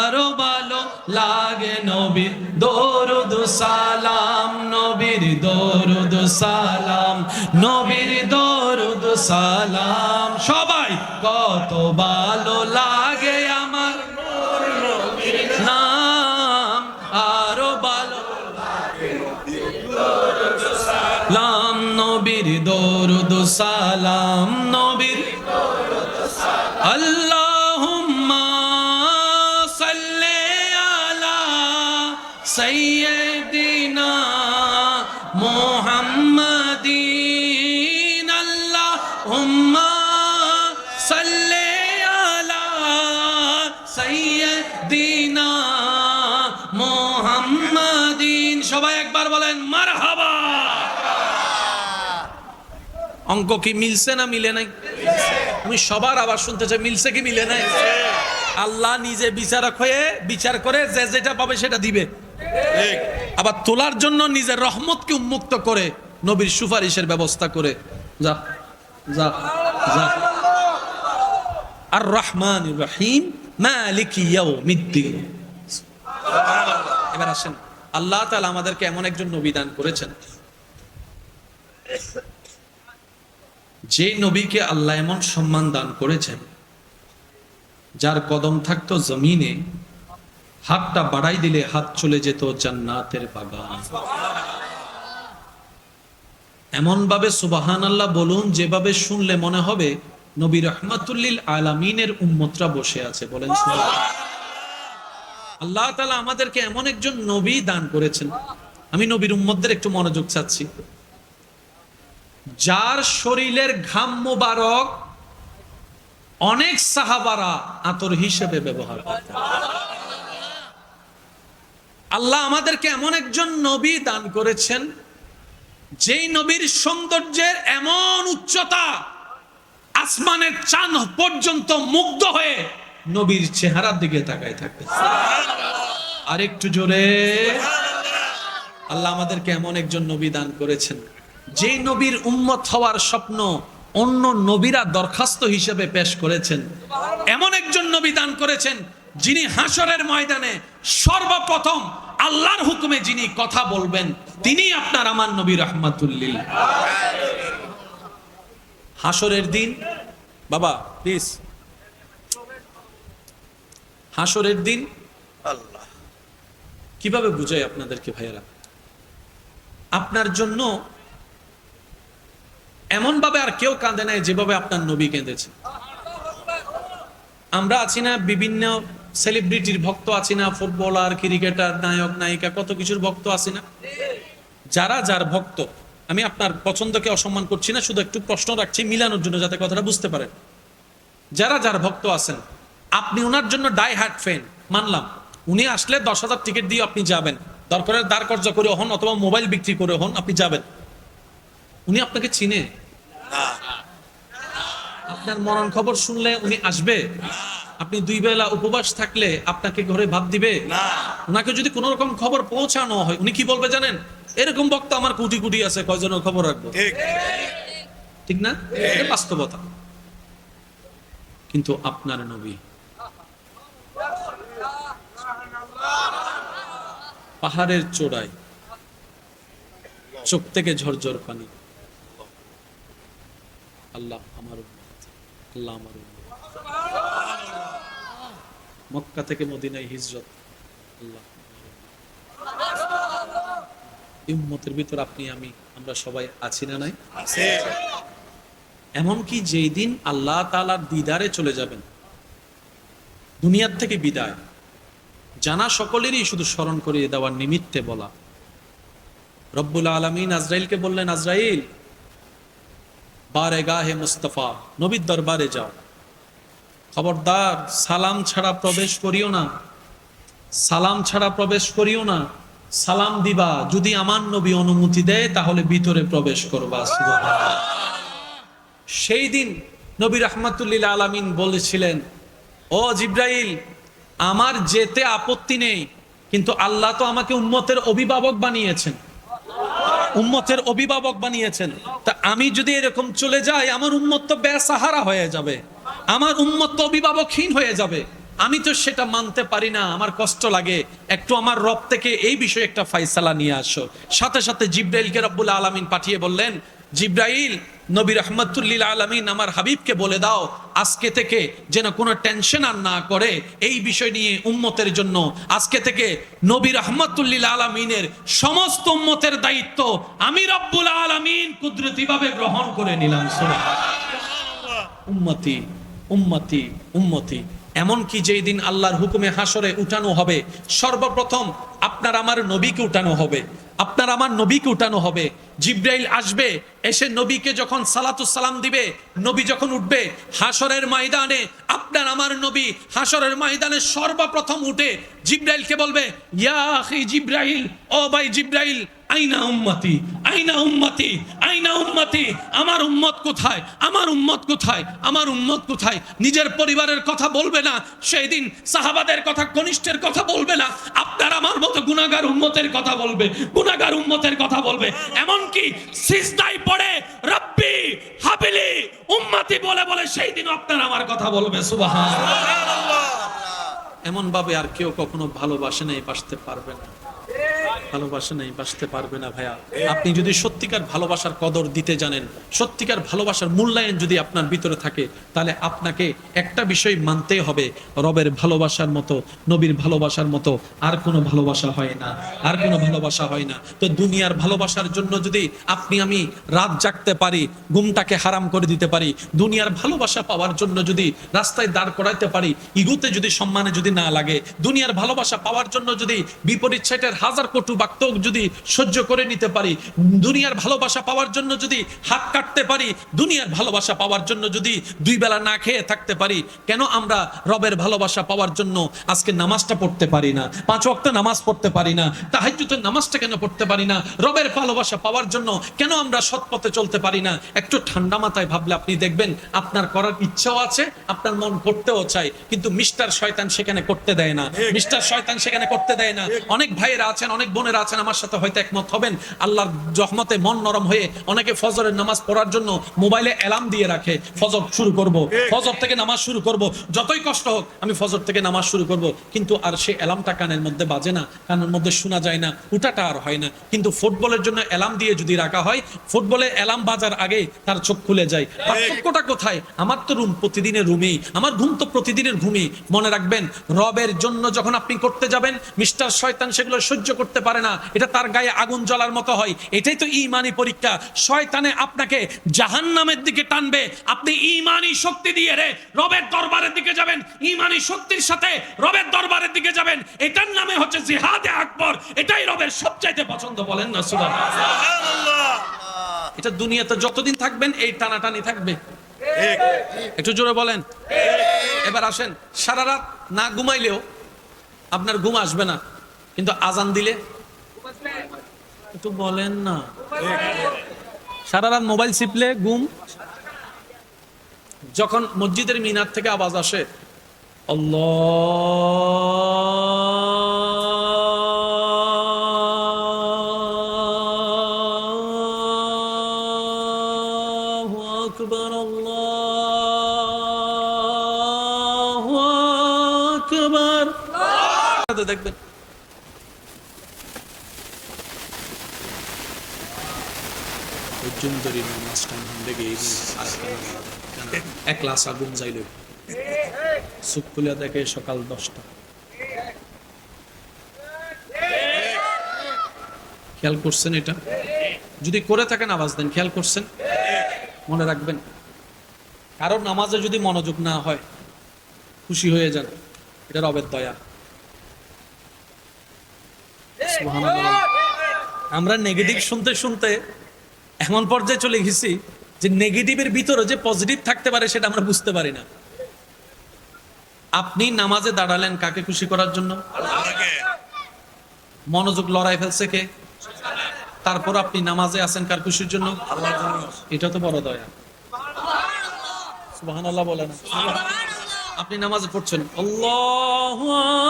আরো ভালো লাগে নবীর দরুদ সালাম, নবীর দরুদ সালাম, নবীর দরুদ সালাম। সবাই কত ভালো লাগে আমার নূর নবীর নাম, আরো ভালো লাগে নবীর দরুদ সালাম, নবীর দরুদ সালাম, নবীর দরুদ সালাম। আল্লাহুম্মা সাইয়্যিদিনা মুহাম্মাদিন, আল্লাহুম্মা সাল্লি আলা সাইয়্যিদিনা মুহাম্মাদিন। সবাই একবার বলেন মারহাবা। অঙ্ক কি মিলছে না মিলে নাই? আমি সবার আবার শুনতে চাই, মিলছে কি মিলে নাই? আল্লাহ নিজে বিচারক হয়ে বিচার করে যে যেটা পাবে সেটা দিবে। আবার তোলার জন্য নিজের রহমতকে উন্মুক্ত করে নবীর সুপারিশের ব্যবস্থা করে। যা যা যা। আর রহমানির রহিম মালিকি ইয়াউমিদ্দিন। এবার আসেন, আল্লাহ তাআলা আমাদেরকে এমন একজন নবী দান করেছেন, যে নবীকে আল্লাহ এমন সম্মান দান করেছেন, যার কদম থাকতো জমিনে, হাতটা বাড়াই দিলে হাত চলে যেত জান্নাতের বাগান। এমন ভাবে সুবহানাল্লাহ বলুন যেভাবে শুনলে মনে হবে নবী রাহমাতুল লিল আলামিনের উম্মতরা বসে আছে। বলেন সুবহানাল্লাহ। আল্লাহ তাআলা আমাদেরকে এমন একজন নবী দান করেছেন, আমি নবীর উম্মতদের একটু মনোযোগ চাচ্ছি, যার শরীরের ঘাম মোবারক অনেক সাহাবারা আতর হিসেবে ব্যবহার করতেন। আল্লাহ আমাদেরকে এমন একজন নবী দান করেছেন, যেই নবীর সৌন্দর্যের এমন উচ্চতা, আসমানের চাঁদ পর্যন্ত মুগ্ধ হয়ে নবীর চেহারার দিকে তাকায় থাকে। আর একটু জোরে। আল্লাহ আমাদেরকে এমন একজন নবী দান করেছেন, যেই নবীর উম্মত হওয়ার স্বপ্ন অন্য নবীরা দরখাস্ত হিসেবে পেশ করেছেন। এমন একজন নবী দান করেছেন, যিনি হাসরের ময়দানে সর্বপ্রথম আল্লাহর হুকুমে যিনি কথা বলবেন, তিনি আপনার আমার নবী রাহমাতুল লিল। হাসরের দিন, বাবা প্লিজ, হাসরের দিন
আল্লাহ
কিভাবে বুঝাই আপনাদেরকে ভাইয়েরা, আপনার জন্য এমন ভাবে আর কেউ কাঁদে নাই যেভাবে আপনার নবী কেঁদেছে। আমরা আছি না বিভিন্ন সেলিব্রিটির ভক্ত আছি না, ফুটবলার, ক্রিকেটার, নায়ক নায়িকা, কত কিছুর ভক্ত আছি না। যারা যার ভক্ত, আমি আপনার পছন্দকে অসম্মান করছি না, শুধু একটু প্রশ্ন রাখছি মিলানোর জন্য, যাতে কথাটা বুঝতে পারেন। যারা যার ভক্ত আছেন, আপনি ওনার জন্য ডাই হার্ট ফ্যান, মানলাম। উনি আসলে 10,000 টিকিট দিয়ে আপনি যাবেন, দরকারের দাঁড় কর্জা করে হন অথবা মোবাইল বিক্রি করে হন, আপনি যাবেন। উনি আপনাকে চিনে? আপনার মরণ খবর শুনলে উনি আসবে? আপনি 2 বেলা উপবাস থাকলে আপনাকে ঘরে ভাত দিবে? ওনাকে যদি কোন রকম খবর পৌঁছানো হয়, উনি কি বলবে জানেন? এরকম বক্তা আমার কোটি কোটি আছে, কয়জনের খবর রাখবো। ঠিক না? এটা বাস্তবতা। কিন্তু আপনার নবী পাহাড়ের চূড়ায়, চোখ থেকে ঝরঝর পানি, আল্লাহ আমার উম্মত, আল্লাহ আমার উম্মত। মক্কা থেকে মদিনায় হিজরত, আল্লাহ এই উম্মতের ভিতর আপনি আমি আমরা সবাই আছি না নাই? এমনকি যেই দিন আল্লাহ তাআলার দিদারে চলে যাবেন, দুনিয়ার থেকে বিদায় জানা সকলেরই শুধু স্মরণ করিয়ে দেওয়ার নিমিত্তে বলা। রব্বুল আলামিন আজরাইলকে বললেন, আজরাইল বারেগাহে মুস্তাফা, নবীর দরবারে যাও, খবরদার সালাম ছাড়া প্রবেশ করিও না। সালাম ছাড়া প্রবেশ করিও না, সালাম দিবা যদি আমার নবী অনুমতি দেয় তাহলে ভিতরে প্রবেশ করবা। সুবহানাল্লাহ। সেই দিন নবী রাহমাতুল্লিল আলামিন বলেছিলেন, ও জিব্রাইল, আমার যেতে আপত্তি নেই, কিন্তু আল্লাহ তো আমাকে উম্মতের অভিভাবক বানিয়েছেন, উম্মতের অভিভাবক বানিয়েছেন। তা আমি যদি এরকম চলে যাই, আমার উম্মত তো বেসাহারা হয়ে যাবে, আমার উম্মত তো অভিভাবকহীন হয়ে যাবে। আমি তো সেটা মানতে পারি না, আমার কষ্ট লাগে। একটু আমার রব থেকে এই বিষয়ে একটা ফায়সালা নিয়ে আসো। সাথে সাথে জিব্রাইলকে রব্বুল আলামিন পাঠিয়ে বললেন, জিব্রাইল, নবী রাহমাতুল্লিল আলামিন আমার হাবিবকে বলে দাও আজকে থেকে যেন কোনো টেনশন আর না করে এই বিষয় নিয়ে উম্মতের জন্য। আজকে থেকে নবী রাহমাতুল্লিল আলামিনের সমস্ত উম্মতের দায়িত্ব আমি রব্বুল আলামিন কুদরতিভাবে গ্রহণ করে নিলাম। সুবহানাল্লাহ। উম্মতি উম্মতি উম্মতি। এমনকি যেই দিন আল্লাহর হুকুমে হাসরে উঠানো হবে, সর্বপ্রথম আপনার আমার নবীকে উঠানো হবে, আপনার আমার নবীকে উঠানো হবে। জিব্রাইল আসবে, এসে নবীকে যখন সালাতু সালাম দিবে, নবী যখন উঠবে হাসরের ময়দানে, আপনার আমার নবী হাসরের ময়দানে সর্বপ্রথম উঠে জিব্রাইলকে বলবে, ইয়া আখি জিব্রাইল, ও ভাই জিব্রাইল, আইনা উম্মতি, আইনা উম্মতি, আইনা উম্মতি, আমার উম্মত কোথায়, আমার উম্মত কোথায়, আমার উম্মত কোথায়। নিজের পরিবারের কথা বলবে না সেই দিন, সাহাবাদের কথা, কনিষ্ঠের কথা বলবে না, আপনার আমার মতো গুনাহগার উম্মতের কথা বলবে, গুনাহগার উম্মতের কথা বলবে। এমনকি সিজদায় পড়ে রব্বি হাবিলি উম্মতি বলে বলে সেই দিন আপনার আমার কথা বলবে। সুবহানাল্লাহ। এমন ভাবে আর কেউ কখনো ভালোবাসে নাই, বাসতে পারবে না, ভালোবাসা নেই, বাসতে পারবে না ভাইয়া। আপনি যদি সত্যিকার ভালোবাসার কদর দিতে জানেন, সত্যিকার ভালোবাসার মূল্যায়ন যদি আপনার ভিতরে থাকে, তাহলে আপনাকে একটা বিষয় মানতে হবে, রবের ভালোবাসার মতো, নবীর ভালোবাসার মতো আর কোনো ভালোবাসা হয় না, আর কোনো ভালোবাসা হয় না। তো দুনিয়ার ভালোবাসার জন্য যদি আপনি আমি রাত জাগতে পারি, ঘুমটাকে হারাম করে দিতে পারি, দুনিয়ার ভালোবাসা পাওয়ার জন্য যদি রাস্তায় দাঁড় করাইতে পারি, ইগুতে যদি সম্মানে যদি না লাগে, দুনিয়ার ভালোবাসা পাওয়ার জন্য যদি বিপরীত সাইটের হাজার কটু বাক্য যদি সহ্য করে নিতে পারি, দুনিয়ার ভালোবাসা পাওয়ার জন্য যদি হাত কাটতে পারি, দুনিয়ার ভালোবাসা পাওয়ার জন্য যদি দুই বেলা না খেয়ে থাকতে পারি, কেন আমরা রবের ভালোবাসা পাওয়ার জন্য আজকে নামাজটা পড়তে পারি না, 5 ওয়াক্ত নামাজ পড়তে পারি না, তাহাজ্জুদের নামাজটা কেন পড়তে পারি না? রবের ভালোবাসা পাওয়ার জন্য কেন আমরা সৎ পথে চলতে পারি না? একটু ঠান্ডা মাথায় ভাবলে আপনি দেখবেন আপনার করার ইচ্ছাও আছে, আপনার মন করতেও চায়, কিন্তু মিস্টার শয়তান সেখানে করতে দেয় না, মিস্টার শয়তান সেখানে করতে দেয় না। অনেক ভাইয়েরা আছেন, অনেক বোনেরা আছেন, আমার সাথে হয়তো একমত হবেন, আল্লাহর রহমতে মন নরম হয়ে অনেকে ফজরের নামাজ পড়ার জন্য মোবাইলে অ্যালার্ম দিয়ে রাখে, ফজর শুরু করব, ফজর থেকে নামাজ শুরু করব, যতই কষ্ট হোক আমি ফজর থেকে নামাজ শুরু করব, কিন্তু আর সেই অ্যালার্মটা কানের মধ্যে বাজে না, কানের মধ্যে শোনা যায় না, উঠাটা আর হয় না। কিন্তু ফুটবলের জন্য অ্যালার্ম দিয়ে যদি রাখা হয়, ফুটবলে অ্যালার্ম বাজার আগে তার চোখ খুলে যায়। পার্থক্যটা কোথায়? আমার তো রুম প্রতিদিনের রুমেই, আমার ঘুম তো প্রতিদিনের ঘুমেই। মনে রাখবেন, রবের জন্য যখন আপনি করতে যাবেন, মিস্টার শয়তান সেগুলো সহ্য করতে পারে না, এটা তার গায়ে আগুন জ্বলার মতো হয়। এটাই তো ঈমানি পরীক্ষা। শয়তানে আপনাকে জাহান্নামের দিকে টানবে, আপনি ঈমানি শক্তি দিয়ে রে রবের দরবারের দিকে যাবেন, ঈমানি শক্তির সাথে রবের দরবারের দিকে যাবেন। এটার নামে হচ্ছে জিহাদে আকবর। এটাই রবের সবচাইতে পছন্দ, বলেন না সুবহানাল্লাহ। এটা দুনিয়াতে যতদিন থাকবেন এই টানাটানি থাকবে, একটু জোরে বলেন। এবার আসেন, সারা রাত না ঘুমাইলেও আপনার ঘুম আসবে না, কিন্তু আজান দিলে একটু বলেন না, সারা রাত মোবাইল চিপলে ঘুম। যখন মসজিদের মিনার থেকে আওয়াজ আসে আল্লাহু আকবার, আল্লাহু আকবার, দেখবেন এক গ্লাস আগুন যাইল, চোখ খুলে দেখে সকাল 10টা। খেয়াল করছেন? এটা যদি করে থাকেন আওয়াজ দেন, খেয়াল করছেন? মনে রাখবেন, কারণ নামাজে যদি মনোযোগ না হয় খুশি হয়ে যান, এটা রবের দয়া। আমরা নেগেটিভ শুনতে শুনতে এমন পর্যায়ে চলে গেছি যে নেগেটিভের ভিতরে যে পজিটিভ থাকতে পারে সেটা আমরা বুঝতে পারি না। আপনি নামাজে দাঁড়ালেন কাকে খুশি করার জন্য?
আল্লাহকে।
মনোযোগ লড়াই ফেলছে কে? তারপর আপনি নামাজে আছেন কার খুশির জন্য?
আল্লাহর জন্য।
এটা তো বড় দয়া। সুবহানাল্লাহ বলেন। আপনি নামাজে পড়ছেন, আল্লাহু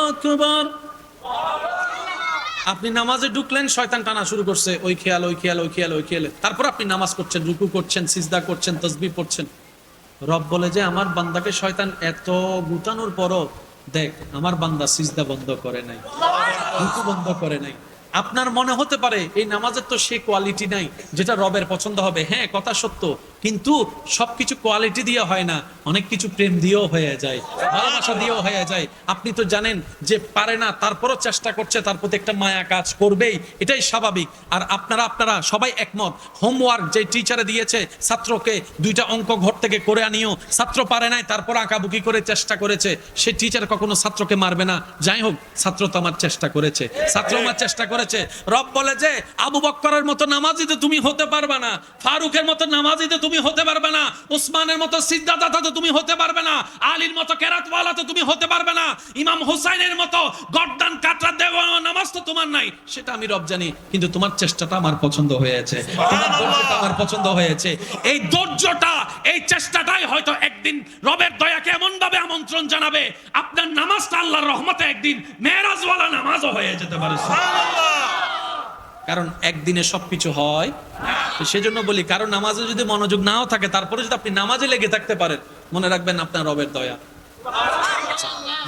আকবার। আপনি নামাজে ঢুকলেন, শয়তান টানা শুরু করছে, ওই খেয়াল ওই খেয়াল ওই খেয়াল ওই খেয়াল। তারপর আপনি নামাজ করছেন, রুকু করছেন, সিজদা করছেন, তাসবিহ পড়ছেন। রব বলে যে আমার বান্দাকে শয়তান এত গুতানোর পরও দেখ আমার বান্দা সিজদা বন্ধ করে নাই, রুকু বন্ধ করে নাই। আপনার মনে হতে পারে এই নামাজের তো সেই কোয়ালিটি নাই যেটা রবের পছন্দ হবে। হ্যাঁ, কথা সত্য, কিন্তু সবকিছু কোয়ালিটি দিয়ে হয় না, অনেক কিছু প্রেম দিয়েও হয়ে যায়, ভালোবাসা দিয়েও হয়ে যায়। আপনি তো জানেন যে পারে না, তারপরও চেষ্টা করছে, তার প্রতি একটা মায়া কাজ করবেই, এটাই স্বাভাবিক। আর আপনারা সবাই একমত, হোমওয়ার্ক যে টিচারে দিয়েছে ছাত্রকে 2টা অঙ্ক ঘর থেকে করে আনিও, ছাত্র পারে নাই, তারপর আঁকাবুকি করে চেষ্টা করেছে, সে টিচার কখনো ছাত্রকে মারবে না। যাই হোক, ছাত্র তো আমার চেষ্টা করেছে, ছাত্র আমার চেষ্টা করেছে। রব বলে যে আবু বকরের মতো নামাজি তো তুমি হতে পারবে না, ফারুকের মতো নামাজি তো তুমি হতে পারবে না, উসমানের মতো সিজদাদাতা তো তুমি হতে পারবে না, আলীর মতো কেরাতওয়ালা তো তুমি হতে পারবে না, ইমাম হুসাইনের মতো গর্দান কাতরা দেওয়া নামাজ তো তোমার নাই। সেটা আমি রব জানি, কিন্তু তোমার চেষ্টাটা আমার পছন্দ হয়েছে, তোমার ধৈর্যটা আমার পছন্দ হয়েছে। এই ধৈর্যটা, এই চেষ্টাটাই হয়তো একদিন রবের দয়াকে এমন ভাবে আমন্ত্রণ জানাবে, আপনার নামাজটা আল্লাহর রহমতে একদিন মেরাজওয়ালা নামাজও হয়ে যেতে পারে। কারণ একদিনে সবকিছু হয়, তো সেজন্য বলি কারণ নামাজে যদি মনোযোগ নাও থাকে, তারপরে যদি আপনি নামাজে লেগে থাকতে পারেন, মনে রাখবেন আপনার রবের দয়া।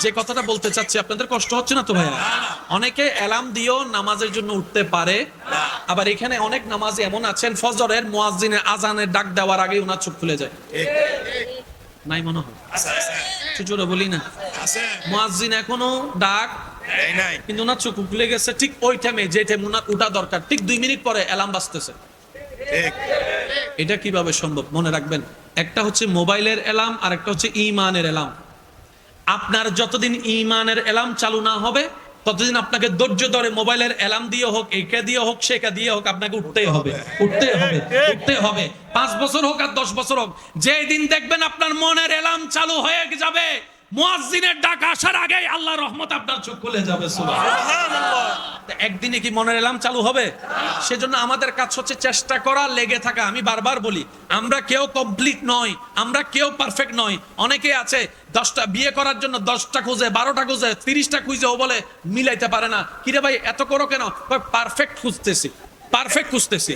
যে কথাটা বলতে চাচ্ছি, আপনাদের কষ্ট হচ্ছে না তো ভাইয়া? অনেকে অ্যালার্ম দিয়েও নামাজের জন্য উঠতে পারে, আবার এখানে অনেক নামাজি এমন আছেন ফজরের মুয়াজ্জিনের আজানের ডাক দেওয়ার আগে ওনার চোখ খুলে যায়। নাই মনে হয়, জোরে বলি না, মুয়াজ্জিন এখনো ডাক
নাই,
কিন্তু ওনার চোখ খুলে গেছে ঠিক ওই টাইমে যে টাইম ওনার উঠা দরকার, ঠিক 2 মিনিট পরে অ্যালার্ম বাজতেছে। এটা কিভাবে সম্ভব? মনে রাখবেন, একটা হচ্ছে মোবাইলের অ্যালার্ম, আর একটা হচ্ছে ঈমানের অ্যালার্ম। আপনার যতদিন ঈমানের অ্যালার্ম চালু না হবে, ততদিন আপনাকে ধৈর্য ধরে মোবাইলের অ্যালার্ম দিয়ে হোক, একে দিয়ে হোক, সেটা দিয়ে হোক, আপনাকে উঠতেই হবে, উঠতেই হবে, উঠতেই হবে। 5 বছর হোক আর 10 বছর হোক, যেদিন দেখবেন আপনার মনের অ্যালার্ম চালু হয়ে যাবে, মুয়াজ্জিনের ডাক আসার আগেই আল্লাহর রহমত আপনার চোখ খুলে যাবে। সুবহানাল্লাহ। একদিনে কি মনের অ্যালার্ম চালু হবে? সেজন্য আমাদের কাজ হচ্ছে চেষ্টা করা, লেগে থাকা। আমি বারবার বলি, আমরা কেউ কমপ্লিট নই, আমরা কেউ পারফেক্ট নই। অনেকে আছে 10টা বিয়ে করার জন্য 10টা খুঁজে, 12টা খুঁজে, 30টা খুঁজে, ও বলে মিলাইতে পারে না। কিরে ভাই এত করো কেন? পারফেক্ট খুঁজতেছি, পারফেক্ট খুঁজতেছি।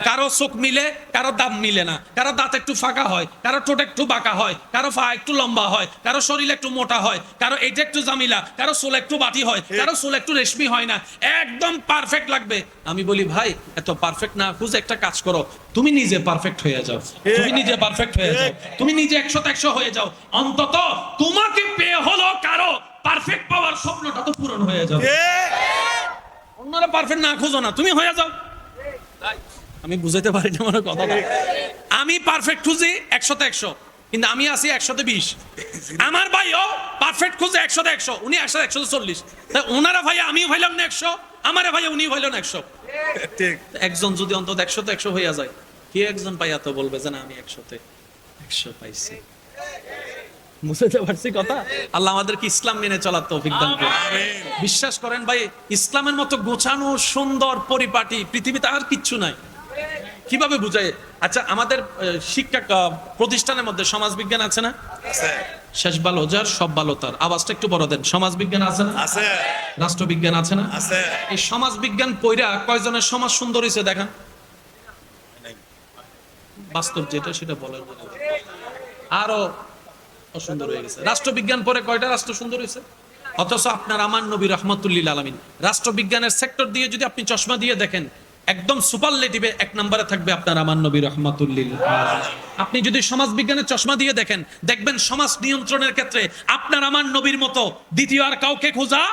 কারো চোখ মিলে, কারো দাঁত মিলে না, কারো দাঁত একটু ফাঁকা হয়, কারো ঠোঁট একটু বাঁকা হয়, কারো পা একটু লম্বা হয়, কারো শরীর একটু মোটা হয়, কারো এটা একটু জামিলা, কারো চুল একটু বাটি হয়, কারো চুল একটু রেশমি হয় না। একদম পারফেক্ট লাগবে। আমি বলি ভাই এত পারফেক্ট না খুঁজে একটা কাজ করো, তুমি নিজে পারফেক্ট হয়ে যাও, তুমি নিজে পারফেক্ট হয়ে যাও, তুমি নিজে 100-100 হয়ে যাও। অন্তত তোমাকে পেয়ে হলো কারো পারফেক্ট পাওয়ার স্বপ্নটা তো পূরণ হয়ে যাবে। অন্যরা পারফেক্ট না খুঁজো না, তুমি হয়ে যাও। আমি বুঝাতে পারি না আমার কথা। আমি পারফেক্ট খুঁজি 100-100, কিন্তু আমি আছি 100-20। আমার ভাইও পারফেক্ট খুঁজে 100-100, উনি 100-140। তাই ওনারা ভাই আমি ভাইলাম না 100, আমারে ভাই উনি ভাইলেন 100। ঠিক, একজন যদি অন্তত 100-100 হইয়া যায়, কি একজন পাইয়া তো বলবে যে না আমি 100-100 পাইছি। বুঝতে পারছি কথা? আল্লাহ আমাদেরকে ইসলাম মেনে চলার তৌফিক দান করুন। বিশ্বাস করেন ভাই, ইসলামের মতো গোছানো সুন্দর পরিপাটি পৃথিবীতে আর কিচ্ছু নাই। কিভাবে বুঝাই? আচ্ছা, আমাদের শিক্ষা প্রতিষ্ঠানের মধ্যে সমাজ বিজ্ঞান আছে না? শেষ ভালো যার সব ভালো তার। আওয়াজটা একটু বড় দেন। সমাজ বিজ্ঞান আছে না? আছে। রাষ্ট্রবিজ্ঞান আছে না? আছে। এই সমাজ বিজ্ঞান পড়া কয়জনের সমাজ সুন্দর হয়েছে দেখান। বাস্তব যেটা সেটা বলেন, আরো অসুন্দর হয়ে গেছে। রাষ্ট্রবিজ্ঞান পরে কয়টা রাষ্ট্র সুন্দর হয়েছে? অথচ আপনার আমার নবী রহমতুল্লিল আলামিন রাষ্ট্রবিজ্ঞানের সেক্টর দিয়ে যদি আপনি চশমা দিয়ে দেখেন, একদম সুপারলেটিভে 1 নম্বরে থাকবে আপনার আমার নবী রহমতুল্লিল আলামিন। আপনি যদি সমাজ বিজ্ঞানের চশমা দিয়ে দেখেন, দেখবেন সমাজ নিয়ন্ত্রণের ক্ষেত্রে আপনার আমার নবীর মতো দ্বিতীয় আর কাউকে খোঁজা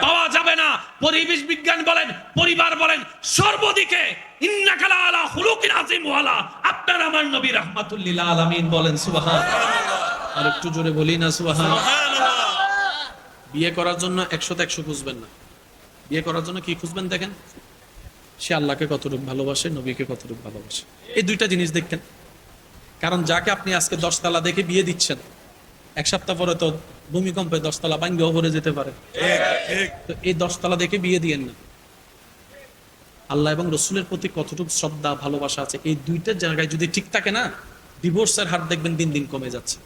পাওয়া যাবে না। পরিবেশ বিজ্ঞান বলেন, পরিবার বলেন, সর্বদিকে ইন্নাকা লাআলা খুলুকিন আযীম ওয়ালা আপনার আমার নবী রহমতুল্লিল আলামিন বলেন সুবহানাল্লাহ। আর একটু জোরে বলি না সুবহানাল্লাহ। বিয়ে করার জন্য 100-100 খুঁজবেন না। বিয়ে করার জন্য কি খুঁজবেন দেখেন, সে আল্লাহকে কতটুকু ভালোবাসে, নবীকে কতটুকু ভালোবাসে। এই 2টা জিনিস দেখেন। কারণ যাকে আপনি আজকে 10 তালা দেখে বিয়ে দিচ্ছেন, 1 সপ্তাহ পরে তো ভূমিকম্পে 10 তলা ভাঙ্গেও পড়ে যেতে পারে। তো এই 10 তলা দেখে বিয়ে দিয়েন না। আল্লাহ এবং রসুলের প্রতি কতটুকু শ্রদ্ধা ভালোবাসা আছে, এই দুইটা জায়গায় যদি ঠিক থাকে না, ডিভোর্সের হার দেখবেন দিন দিন কমে যাচ্ছে।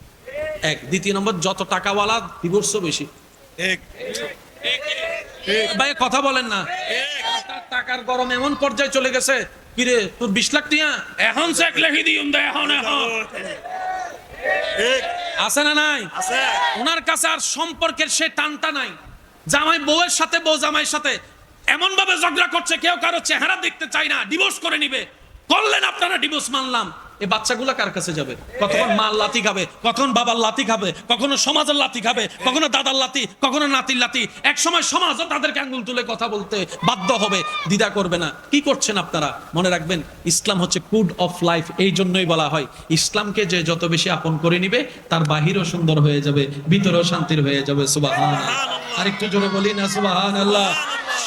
এক। দ্বিতীয় নম্বর, যত টাকাওয়ালা ডিভোর্সও বেশি। ভাই কথা বলেন না, টাকার গরম এমন পর্যায়ে চলে গেছে, কিরে তোর 20 লাখ টিয়া এখন চেক লিখে দিউম দে, এখন আছে না নাই? ওনার কাছে আর সম্পর্কের সে টানটা নাই। জামাই বউয়ের সাথে, বউ জামাইয়ের সাথে এমন ভাবে ঝগড়া করছে, কেউ কারো চেহারা দেখতে চায় না, ডিভোর্স করে নিবে। করলেন আপনারা ডিভোর্স, মানলাম। এই বাচ্চাগুলা কার কাছে যাবে? কতক্ষণ মার লাথি খাবে, কখন বাবার লাথি খাবে, কখনো সমাজের লাথি খাবে, কখনো দাদার লাথি, কখনো নাতির লাথি। এক সময় সমাজও তাদেরকে আঙ্গুল তুলে কথা বলতে বাধ্য হবে, দ্বিধা করবে না। কি করছেন আপনারা? মনে রাখবেন, ইসলাম হচ্ছে কুড অফ লাইফ। এই জন্যই বলা হয়, ইসলামকে যে যত বেশি আপন করে নিবে, তার বাহিরও সুন্দর হয়ে যাবে, ভিতরেও শান্তির হয়ে যাবে। সুবহানাল্লাহ। আরেকটু জোরে বলি না সুবহানাল্লাহ।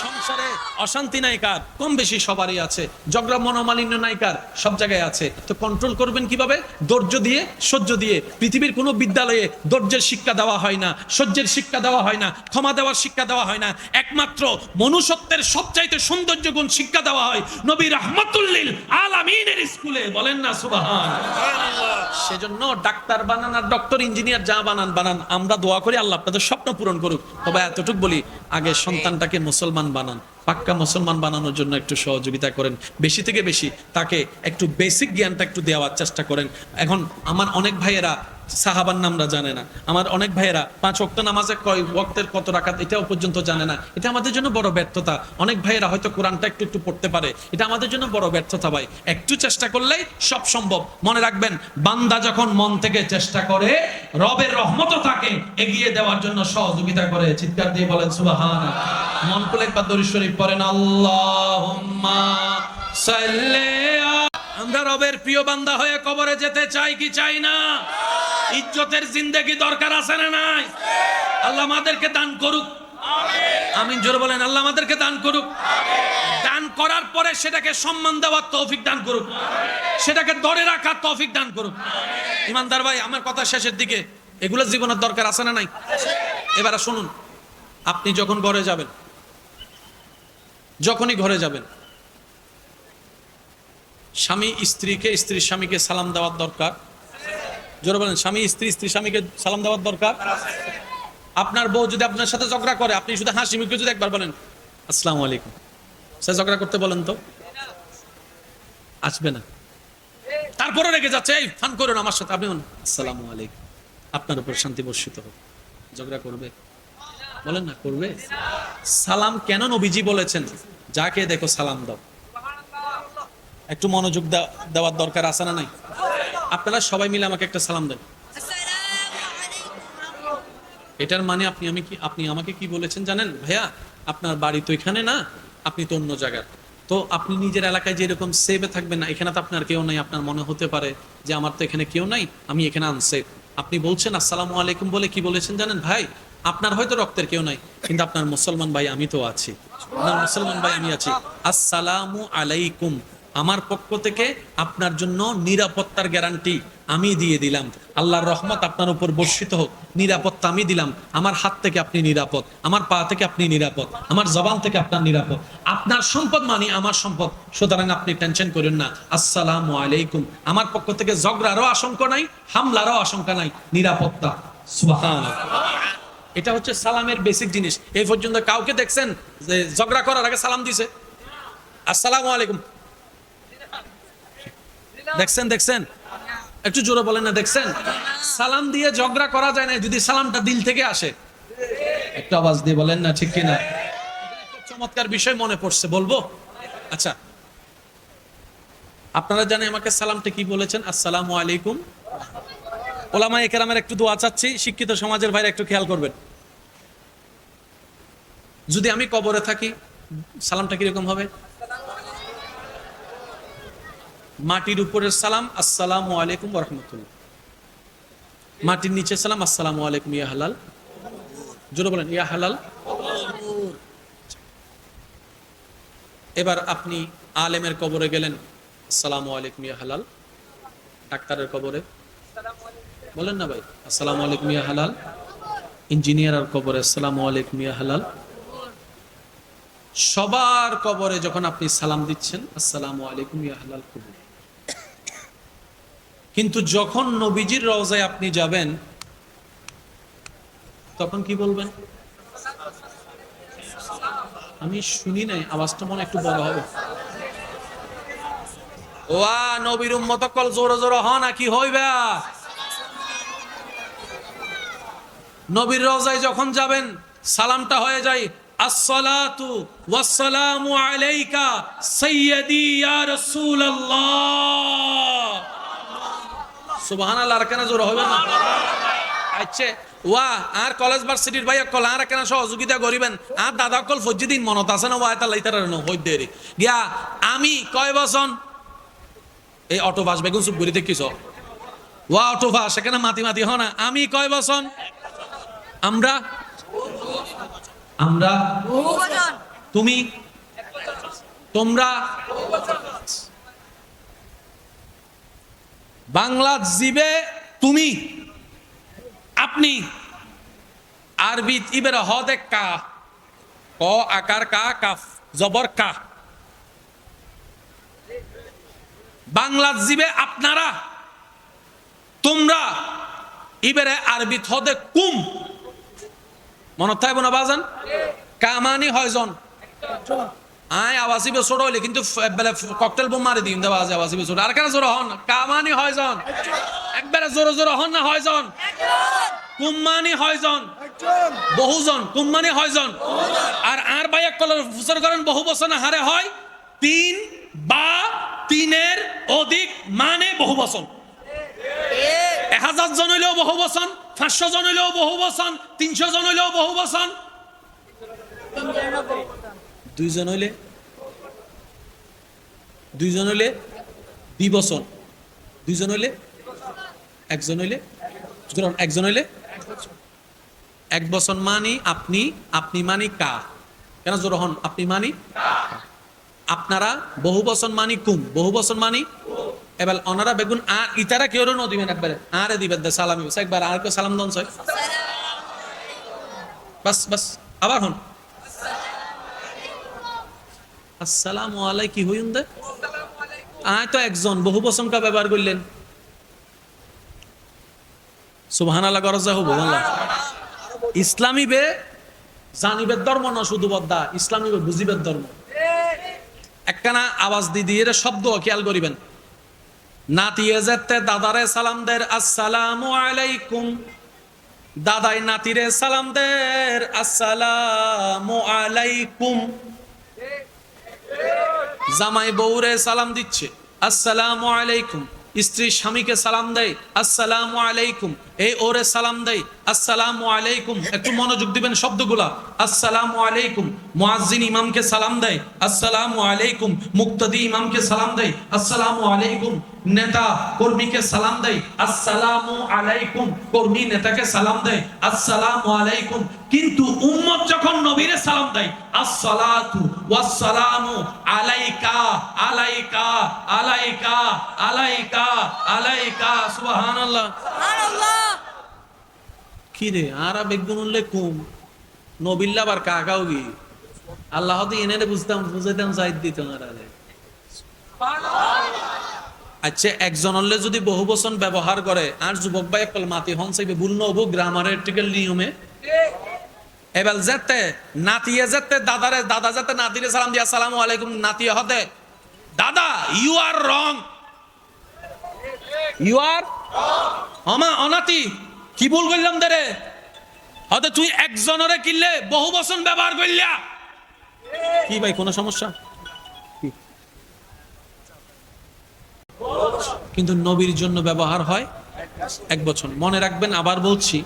সংসারে অশান্তি নাই কার? কম বেশি সবারই আছে। ঝগড়া মনোমালিন্য নাই কার? সব জায়গায় আছে। তো কন্ট্রোল করবেন কিভাবে? ধৈর্য দিয়ে, সহ্য দিয়ে। পৃথিবীর কোনো বিদ্যালয়ে ধৈর্যের শিক্ষা দেওয়া হয় না, সহ্যের শিক্ষা দেওয়া হয় না, ক্ষমা দেওয়ার শিক্ষা দেওয়া হয় না। একমাত্র মনুষ্যত্বের সবচাইতে সৌন্দর্য গুণ শিক্ষা দেওয়া হয় নবী রাহমাতুল লিল আলামিনের স্কুলে। বলেন না সুবহানাল্লাহ। সেজন্য ডাক্তার বানান আর ডক্টর ইঞ্জিনিয়ার যা বানান বানান, আমরা দোয়া করি আল্লাহ আপনাদের স্বপ্ন পূরণ করুক। তবে এতটুকু বলি, আগে সন্তানটাকে মুসলমান বানান। পাক্কা মুসলমান বানানোর জন্য একটু সহযোগিতা করেন, বেশি থেকে বেশি তাকে একটু বেসিক জ্ঞানটা একটু দেওয়ার চেষ্টা করেন। এখন আমার অনেক ভাইয়েরা সাহাবার নামরা জানে না, আমার অনেক ভাইয়েরা 5 ওয়াক্ত নামাজে কয় ওয়াক্তের কত রাকাত এটাও পর্যন্ত জানে না। এটা আমাদের জন্য বড় ব্যর্থতা। অনেক ভাইয়েরা হয়তো কোরআনটা একটু একটু পড়তে পারে, এটা আমাদের জন্য বড় ব্যর্থতা। ভাই একটু চেষ্টা করলেই সব সম্ভব। মনে রাখবেন, বান্দা যখন মন থেকে চেষ্টা করে, রবের রহমতও তাকে এগিয়ে দেওয়ার জন্য সহযোগিতা করে। চিৎকার দিয়ে বলেন সুবহানাল্লাহ। মন খুলে একবার দরুদ শরীফ পড়েন, আল্লাহুম্মা সাল্লি। আমরা রবের প্রিয় বান্দা হয়ে কবরে যেতে চাই কি চাই না? ইজ্জতের জিন্দেগি দরকার আছে না নাই? আল্লাহ আমাদেরকে দান করুক, আমিন। জোরে বলেন, আল্লাহ আমাদেরকে দান করুক। দান করার পরে সেটাকে সম্মান দেওয়ার তৌফিক দান করুক, সেটাকে ধরে রাখার তৌফিক দান করুক। ইমানদার ভাই, আমার কথা শেষের দিকে, এগুলো জীবনের দরকার আছে না নাই? এবারে শুনুন, আপনি যখন ঘরে যাবেন, যখনই ঘরে যাবেন, স্বামী স্ত্রীকে, স্ত্রী স্বামীকে সালাম দেওয়ার দরকার। জোরে বলেন, স্বামী স্ত্রী, স্ত্রী স্বামীকে সালাম দেওয়ার দরকার। আপনার বউ যদি আপনার সাথে ঝগড়া করে, আপনি শুধু হাসি মুখে যদি একবার বলেন আসসালামু আলাইকুম, সে ঝগড়া করতে বলেন তো আসবে না। তারপরে রেগে যাচ্ছে, এই ফান করুন আমার সাথে, আপনি বলেন আসসালামু আলাইকুম, আপনার উপর শান্তি বর্ষিত হোক। ঝগড়া করবে? বলেন না, করবে? সালাম কেন নবীজি বলেছেন, যাকে দেখো সালাম দাও। একটু মনোযোগ দেওয়ার দরকার আছে না নাই? আপনারা সবাই মিলে আমাকে একটা সালাম দেন। এটার মানে আপনি আমাকে কি বলেছেন জানেন? ভাইয়া, আপনার বাড়ি তো এখানে না, আপনি তো অন্য জায়গার। তো আপনি নিজের এলাকায় যেরকম সেভে থাকবেন না, এখানে তো আপনার কেউ নাই। আপনার মনে হতে পারে যে আমার তো এখানে কেউ নাই, আমি এখানে আনসেফ। আপনি বলছেন আসসালামু আলাইকুম বলে কি বলেছেন জানেন? ভাই, আপনার হয়তো রক্তের কেউ নাই, কিন্তু আপনার মুসলমান ভাই আমি তো আছি, আপনার মুসলমান ভাই আমি আছি। আসসালামু আলাইকুম, আমার পক্ষ থেকে আপনার জন্য নিরাপত্তার গ্যারান্টি আমি দিয়ে দিলাম। আল্লাহর রহমত আপনার উপর বর্ষিত হোক, নিরাপত্তা আমি দিলাম। আমার হাত থেকে আপনি নিরাপদ, আমার পা থেকে আপনি নিরাপদ, আমার জবান থেকে আপনার নিরাপদ। আপনার সম্পদ মানে আমার সম্পদ, সুতরাং আপনি টেনশন করেন না। আসসালামু আলাইকুম, আমার পক্ষ থেকে ঝগড়ারও আশঙ্কা নাই, হামলারও আশঙ্কা নাই, নিরাপত্তা। সুবহানাল্লাহ। এটা হচ্ছে সালামের বেসিক জিনিস। এই পর্যন্ত কাউকে দেখছেন যে ঝগড়া করার আগে সালাম দিছে আসসালামু আলাইকুম? দেখছেন? একটু জোরে বলেন না, দেখছেন? সালাম দিয়ে ঝগড়া করা যায় না যদি সালামটা দিল থেকে আসে। একটু আওয়াজ দিয়ে বলেন না, ঠিক কিনা? চমৎকার বিষয় মনে পড়ছে, বলবো? আচ্ছা, আপনারা জানেন আমাকে সালামটা কি বলেছেন? আসসালামু আলাইকুম। ওলামায়ে কেরামের একটু দোয়া চাচ্ছি, শিক্ষিত সমাজের ভাইরা একটু খেয়াল করবেন। যদি আমি কবরে থাকি, সালামটা কিরকম হবে? মাটির উপরের সালাম আসসালামু আলাইকুম ওয়া রাহমাতুল্লাহ, মাটির নিচে সালাম আসসালামু আলাইকুম ইয়া হালাল। জোরে বলেন, ইয়া হালাল। এবার আপনি আলেমের কবরে গেলেন, আসসালামু আলাইকুম ইয়া হালাল। ডাক্তারের কবরে বলেন না ভাই, আসসালামু আলাইকুম ইয়া হালাল। ইঞ্জিনিয়ার আর কবরে আসসালামু আলাইকুম ইয়া হালাল। সবার কবরে যখন আপনি সালাম দিচ্ছেন আসসালামু আলাইকুম ইয়া হালাল কবর, কিন্তু যখন নবীজির রওজায় আপনি যাবেন তখন কি বলবেন? আমি শুনি নাই, আওয়াজটা মনে একটু বড় হবে। ওয়া নবীর উম্মত কল জোরে জোরে হ না কি হইবে? নবীর রওজায় যখন যাবেন সালামটা হয়ে যায় আসসালাতু ওয়াসসালামু আলাইকা সাইয়্যিদি ইয়া রাসূলুল্লাহ। সুবহানাল্লাহ। আর কেন জোরে হবে না? আচ্ছা ওয়া আর কলেজ ভার্সিটির ভাই কল আর কেন সহযোগিতা করিবেন? আর দাদা কল ফজ্জি দিন মনত আছে না? ওয়া তাআলা ইতারা ন হই দেরি গিয়া আমি কয় বছর এই অটো বাস বেগুন সুপ গরি দেখিছ ওয়া অটো বাস সেখানে মাতি মাতি হ না। আমি কয় বছর? আমরা আমরা তুমি তোমরা বাংলা জিবে তুমি আপনি আরবি ইবের হদে কা ক আকার কা কাফ জবর কা। বাংলা জিবে আপনারা তোমরা ইবেরে আরবি হদে কুম। মনত থাকবো না বাজান? কামানি হয়জন আয় আওয়াজিবে ছোট হইলে কিন্তু ককটেল বোম মারি দিন দেওয়া আওয়াজিবে ছোট। আর কেন জোর হন? কামানি হয়জন একবারে জোরে জোরে হন না হয়জন? কুম্মানি হয়জন বহুজন, কুম্মানি হয়জন। আর ভাই এক কলের ফুসর করেন বহু বচন হারে হয় তিন বা তিনের অধিক মানে বহু বচন। 1000 জন হইলেও বহু বচন, 500 জন হইলেও বহু বচন, 300 জন হইলেও বহু বচন। 2 জন হইলে দ্বিবচন, 2 জন হইলে 1 জন হইলে 1 জন হইলে 1 বচন মানি আপনি, আপনি মানি কা। কেন জোর হন? আপনি মানি আপনারা, বহু বচন মানি কুম, বহু বচন মানি। এবার অনারা বেগুন আর ইতারা কেউ ন দিবেন একবারে আরে দিবেন সালামি একবার আর কেউ সালাম দন ছয় বাস বাস। আবার হন আসসালামু আলাইকুম কি হইন দে আয় তো একজন বহু বচন কা ব্যবহার করলেন। সুবহানাল্লাহ গরজা হবো আল্লাহ। ইসলামী বে জানিবের ধর্ম না শুধু বদ্দা, ইসলামী বে বুঝিবের ধর্ম। একখানা আওয়াজ দিয়ে শব্দ খেয়াল করিবেন। নাতিয়ে যেতে দাদারে সালাম দের আসসালামু আলাইকুম, দাদাই নাতিরে সালাম দের আসসালামু আলাইকুম। জামাই বউরে সালাম দিচ্ছে আসসালামু আলাইকুম, স্ত্রী স্বামীকে সালাম দেয় আসসালামু আলাইকুম, এই ওরে সালাম দেয় আসসালামু আলাইকুম। একটু মনোযোগ দিবেন শব্দগুলা। আসসালামু আলাইকুম। মুয়াজ্জিন ইমামকে সালাম দেয় আসসালামু আলাইকুম, মুক্তাদি ইমামকে সালাম দেয় আসসালামু আলাইকুম, নেতা কর্মীকে সালাম দেয় আসসালামু আলাইকুম, কর্মী নেতাকে সালাম দেয় আসসালামু আলাইকুম। কিন্তু উম্মত যখন নবীরে সালাম দেয় আসসালাতু ওয়াসসালামু আলাইকা আলাইকা আলাইকা আলাইকা আলাইকা। সুবহানাল্লাহ সুবহানাল্লাহ। কি রে আর বেগুন উল্লে কুম নবিল্লা বার কাকাও গি আল্লাহ দি এনে বুঝতাম বুঝাইতাম যাইত দিত না রে। আচ্ছা একজন হলে যদি বহু বচন ব্যবহার করে আর যুবক ভাই একল মাতি হন চাইবে ভুল নব গ্রামারেটিক্যাল নিয়মে। এবার যেতে নাতিয়ে যেতে দাদারে, দাদা যেতে নাতিরে সালাম দিয়ে আসসালামু আলাইকুম, নাতিয়ে হতে দাদা ইউ আর রং, ইউ আর আমা অনাতি কি ভুল করলাম দে রে? হতে তুই একজনরে কিনলে বহু বচন ব্যবহার করলিয়া কি ভাই কোনো সমস্যা? কিন্তু নবীর জন্য ব্যবহার হয় 1 বচন। মনে রাখবেন, আবার বলছি,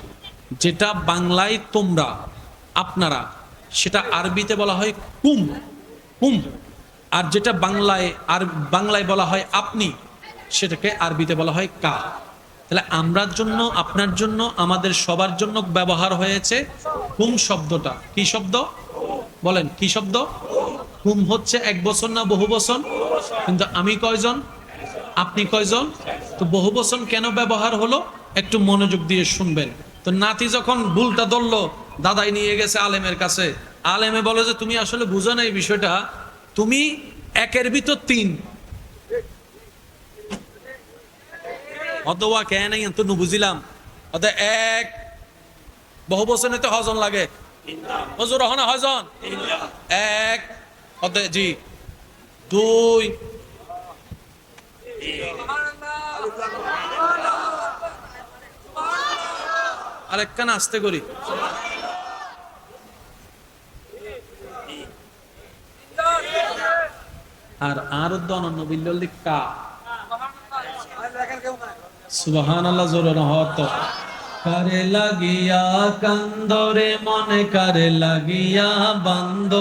যেটা বাংলায় তোমরা আপনারা সেটা আরবিতে বলা হয় কুম কুম, আর যেটা বাংলায় বলা হয় আপনি সেটাকে আরবিতে বলা হয় কা। তাহলে আমরার জন্য, আপনার জন্য, আমাদের সবার জন্য ব্যবহার হয়েছে কুম শব্দটা। কি শব্দ বলেন? কি শব্দ? কুম হচ্ছে 1 বচন না বহু বচন? কিন্তু আমি কয়জন, আপনি কয়জন? তো বহু বচন কেন ব্যবহার হলো একটু মনোযোগ দিয়ে শুনবেন। তো তো নাতি যখন ভুলটা ধরলো, দাদাই নিয়ে গেছে আলেমের কাছে। আলেমে বলে যে তুমি আসলে বুঝো না এই বিষয়টা, তুমি একের ভিতর তিন অথবা কে নাই তো বুঝিলাম অত এক বহু বছর নিতে হজন লাগে হজুর হনা হজন এক অত জি দুই আরেকখানা আস্তে করি আর অনন্য বিল্লি কা সুবহানাল্লাহ জোরে না হতো কারে লাগিয়া কান্দরে মনে কারে লাগিয়া বান্দ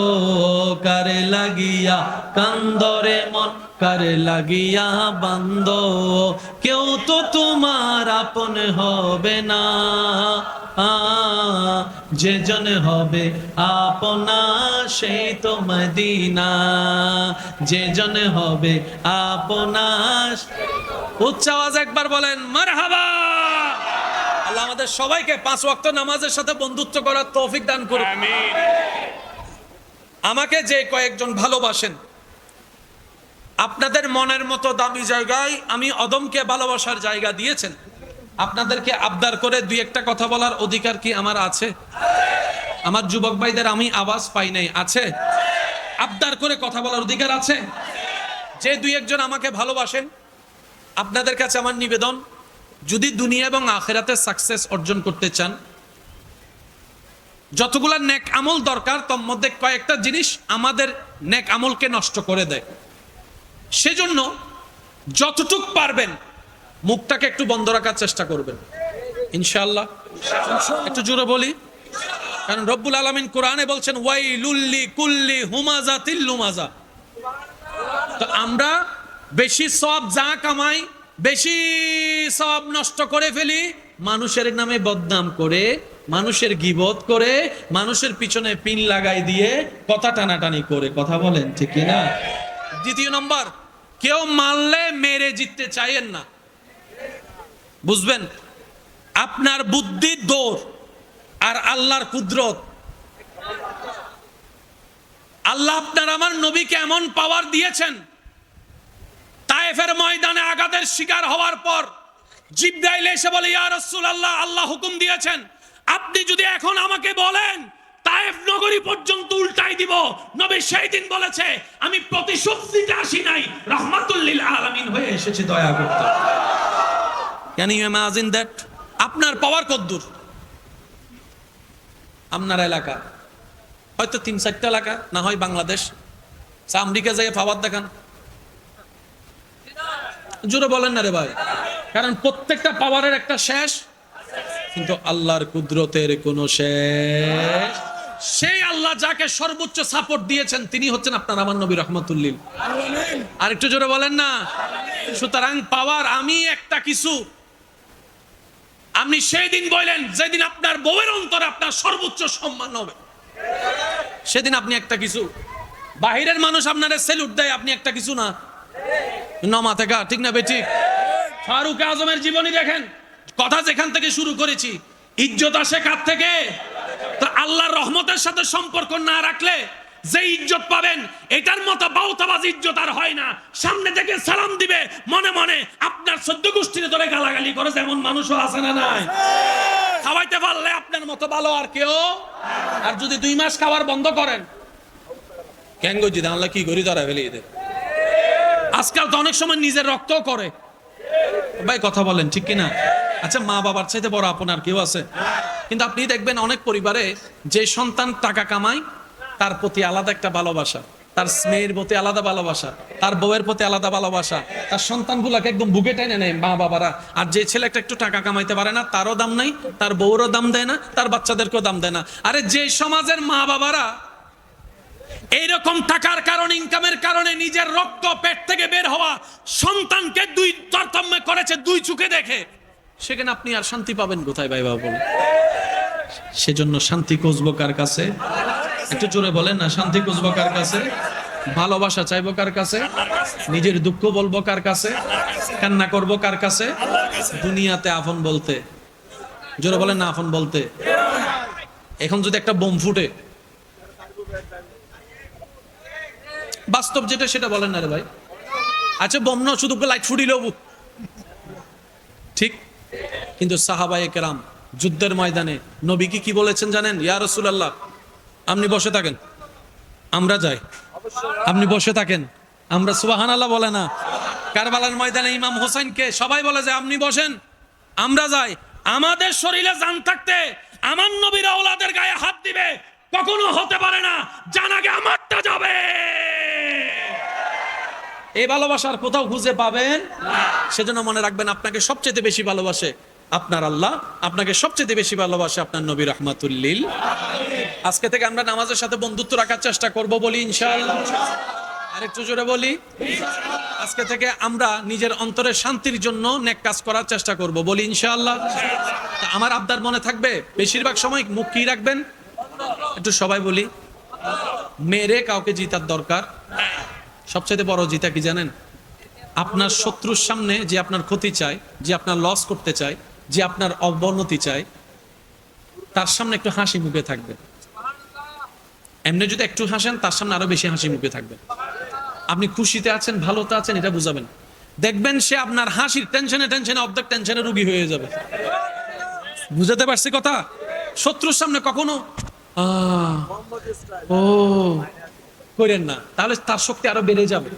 কারে লাগিয়া কান্দরে মন কারে লাগিয়া বান্দ কেউ তো তোমার আপন হবে না যে জন হবে আপনা সেই তো মদিনা যে জন হবে আপনা উচ্চ আওয়াজ একবার বলেন মারহাবা। আল্লাহ আমাদের সবাইকে 5 ওয়াক্ত নামাজের সাথে বন্ধুত্ব করার তৌফিক দান করুন আমিন। আমাকে যে কয়েকজন ভালোবাসেন, আপনাদের মনের মতো দামি জায়গায় আমি অদমকে ভালোবাসার জায়গা দিয়েছেন। আপনাদেরকে আবদার করে দুই একটা কথা বলার অধিকার কি আমার আছে? আমার যুবক ভাইদের আমি আওয়াজ পাই নাই, আছে? আবদার করে কথা বলার অধিকার আছে? যে দুই একজন আমাকে ভালোবাসেন, আপনাদের কাছে আমার নিবেদন, যদি দুনিয়া এবং আখিরাতে সাকসেস অর্জন করতে চান, যতগুলা নেক আমল দরকার তার মধ্যে কয়েকটা জিনিস আমাদের নেক আমলকে নষ্ট করে দেয়। সেজন্য যতটুক পারবেন মুখটাকে একটু বন্ধ রাখার চেষ্টা করবেন ইনশাআল্লাহ। একটু জোরে বলি, কারণ রব্বুল আলামিন কোরআনে বলছেন ওয়াইলুল লিকুল্লি হুমাযাতিল লুমাযা। তো আমরা বেশি সওয়াব যা কামাই, বেশি সওয়াব নষ্ট করে ফেলি, মানুষের নামে বদনাম করে, মানুষের গীবত করে, মানুষের পিছনে পিন লাগাই দিয়ে কথা টানাটানি করে। কথা বলেন ঠিক কি না? দ্বিতীয় নম্বর, কেউ মারলে মেরে জিততে চাইেন না। বুঝবেন, আপনার বুদ্ধির দৌড় আর আল্লাহর কুদরত। আল্লাহ আপনার আমার নবীকে এমন পাওয়ার দিয়েছেন, তায়েফের ময়দানে আঘাতের শিকার হওয়ার পর জিবরাইল এসে বলে ইয়া রাসূলুল্লাহ, আল্লাহ হুকুম দিয়েছেন আপনি যদি এখন আমাকে বলেন তায়েফ নগরী পর্যন্ত উল্টাই দিব। নবী সেই দিন বলেছে আমি প্রতিশোধ নিতে আসি নাই, রাহমাতুল লিল আলামিন হয়ে এসেছি দয়া করতে। Can you imagine that? আপনার পাওয়ার কদ্দুর? আপনার এলাকা হয়তো 3-4টা এলাকা, না হয় বাংলাদেশ, আমেরিকা যাই পাওয়ার দেখান। জোরে বলেন না রে ভাই, কারণ প্রত্যেকটা পাওয়ারের একটা শেষ, কিন্তু আল্লাহর কুদরতের কোনো শেষ। সেই আল্লাহ যাকে সর্বোচ্চ সাপোর্ট দিয়েছেন তিনি হচ্ছেন আপনার আমার নবী রাহমাতুল লিল আলামিন। আর একটু জোরে বলেন না। সুতরাং পাওয়ার আমি একটা কিছু, আপনি সেই দিন বললেন যেদিন আপনার বউয়ের অন্তরে আপনার সর্বোচ্চ সম্মান হবে, সেদিন আপনি একটা কিছু। বাহিরের মানুষ আপনার সেলুট দেয়, আপনি একটা কিছু না। নমা থেকে ঠিক না বেঠিক? ফারুক আজমের জীবনী দেখেন, কথা যেখান থেকে শুরু করেছি, ইজ্জত আসে কার থেকে? তো আল্লাহর রহমতের সাথে সম্পর্ক না রাখলে যে ইজ্জত পাবেন, এটার মতো বাউতাবাজ ইজ্জত আর হয় না। সামনে থেকে সালাম দিবে, মনে মনে আপনার 14 গোষ্ঠীর ধরে গালাগালি করে, যেমন মানুষও আছে না নাই? খাওয়াইতে পারলে আপনার মতো ভালো আর কেউ। আর যদি 2 মাস খাবার বন্ধ করেন, কেন গজি আল্লাহ কি করি ধরা ফেলে এদের। আজকাল তো অনেক সময় নিজের রক্তও করে। ভাই কথা বলেন ঠিক কিনা? আচ্ছা, মা বাবার চাইতে বড় আপনার কেউ আছে? কিন্তু আপনি দেখবেন অনেক পরিবারে যে সন্তান টাকা কামায় তার প্রতি আলাদা একটা ভালোবাসা, তার মেয়ের প্রতি আলাদা ভালোবাসা, তার বউয়ের প্রতি আলাদা ভালোবাসা, তার সন্তানগুলাকে একদম বুকে টেনে নেয় মা বাবারা। আর যে ছেলেটা একটু টাকা কামাইতে পারে না, তারও দাম নাই, তার বউরও দাম দেয় না, তার বাচ্চাদেরকেও দাম দেয় না। আরে যে সমাজের মা বাবারা এইরকম টাকার কারণে, ইনকামের কারণে নিজের রক্ত পেট থেকে বের হওয়া সন্তানকে 2 তারতম্য করেছে 2 চোখে দেখে, সেখানে আপনি আর শান্তি পাবেন কোথায় ভাই বাবা বলেন? সেজন্য শান্তি খুঁজবো কার কাছে? একটু জোরে বলেন না। শান্তি খুঁজবো কার কাছে? ভালোবাসা চাইবো কার কাছে? নিজের দুঃখ বলবো কার কাছে? কান্না করবো কার কাছে? দুনিয়াতে আপন বলতে জোরে বলেন না আপন বলতে। এখন যদি একটা বোম ফুটে, বাস্তব যেটা সেটা বলেন না রে ভাই। আচ্ছা বোম না, শুধু লাইট ফুটিলেও ঠিক। কিন্তু সাহাবায়ে কেরাম যুদ্ধের ময়দানে নবী কি বলেছেন জানেন? ইয়া রাসূলুল্লাহ, আপনি বসে থাকেন, আমরা যাই। আপনি বসে থাকেন, আমরা সুবহানাল্লাহ বলে না। কারবালার ময়দানে ইমাম হোসেনকে সবাই বলে যে আপনি বসেন, আমরা যাই। আমাদের শরীরে জান থাকতে আমার নবীর আওলাদের গায়ে হাত দিবে কখনো হতে পারে না, জান আগে আমারটা যাবে। এই ভালোবাসার কোথাও খুঁজে পাবেন না। সেজন্য মনে রাখবেন, আপনাকে সবচেয়ে বেশি ভালোবাসে আপনার আল্লাহ, আপনাকে সবচেয়ে বেশি ভালোবাসে আপনার নবী রাহমাতুল লিল। আজকে থেকে আমরা নামাজের সাথে বন্ধুত্ব রাখার চেষ্টা করব, বলি ইনশাআল্লাহ। আরেকটু জোরে বলি, আজকে থেকে আমরা নিজের অন্তরের শান্তির জন্য নেক কাজ করার চেষ্টা করব, বলি ইনশাআল্লাহ। আমার আবদার মনে থাকবে, বেশিরভাগ সময় মুখ কি রাখবেন? একটু সবাই বলি, মেরে কাউকে জিতার দরকার। সবচেয়ে বড় জিতা কি জানেন? আপনার শত্রুর সামনে যে আপনার ক্ষতি চায়, যে আপনার লস করতে চায়, যে আপনার অবনতি চায়, তার সামনে একটু হাসি মুখে থাকবে। এমনি যদি একটু হাসেন, তার সামনে আরো বেশি হাসি মুখে থাকবে। আপনি খুশিতে আছেন, ভালোতে আছেন, এটা বুঝাবেন। দেখবেন সে আপনার হাসির টেনশনে অর্ধেক টেনশনে রোগী হয়ে যাবে। বুঝাতে পারছি কথা? শত্রুর সামনে কখনো ও করেন না, তাহলে তার শক্তি আরো বেড়ে যাবে।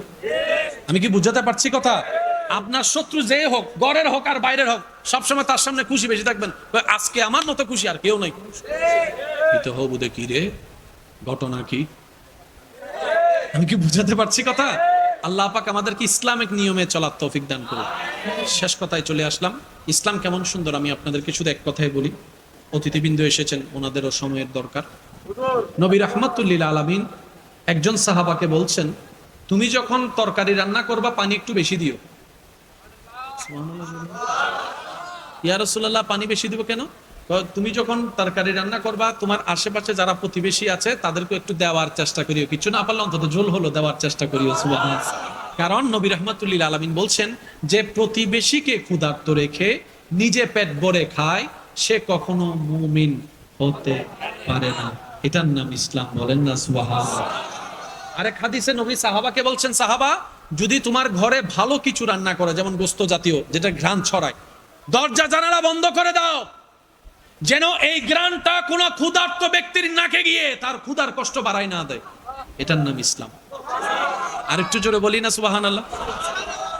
আমি কি বুঝাতে পারছি কথা? আপনার শত্রু যে হোক, ঘরের হোক আর বাইরের হোক, সবসময় তার সামনে খুশি বেশি থাকবেন। আজকে আমার মতো খুশি আর কেউ নাই। হবু দেখি রে, ঘটনা কি? আমি কি বুঝাতে পারছি কথা? আল্লাহ পাক আমাদেরকে ইসলামিক নিয়মে চলার তৌফিক দান করুন। শেষ কথায় চলে আসলাম। ইসলাম কেমন সুন্দর আমি আপনাদেরকে শুধু এক কথায় বলি। অতিথিবৃন্দ এসেছেন, ওনাদেরও সময়ের দরকার। নবী রাহমাতুল লিল আলামিন একজন সাহাবাকে বলছেন, তুমি যখন তরকারি রান্না করবা পানি একটু বেশি দিও। ইয়া রাসূলুল্লাহ, পানি বেশি দিব কেন? তুমি যখন তরকারি রান্না করবা, তোমার আশেপাশে যারা প্রতিবেশী আছে তাদেরকে একটু দেওয়ার চেষ্টা করিও, কিছু না পারলে অন্তত ঝোল হলো দেওয়ার চেষ্টা করিও। সুবহানাল্লাহ। কারণ নবী রাহমাতুল লিল আলামিন বলছেন, যে প্রতিবেশীকে ক্ষুধার্ত রেখে নিজে পেট ভরে খায়, সে কখনো মুমিন হতে পারে না। এটার নাম ইসলাম, বলেন না সুবহানাল্লাহ। আরেক হাদিসে নবী সাহাবাকে বলছেন, সাহাবা, যদি তোমার ঘরে ভালো কিছু রান্না করে, যেমন গোস্ত জাতীয়, যেটা ঘ্রাণ ছড়ায়, দরজা জানালা বন্ধ করে দাও, যেন এই ঘ্রাণটা কোন ক্ষুধার্ত ব্যক্তির নাকে গিয়ে তার ক্ষুধার কষ্ট বাড়ায় না দেয়। এটার নাম ইসলাম। আরেকটু জোরে বলি না সুবহানাল্লাহ।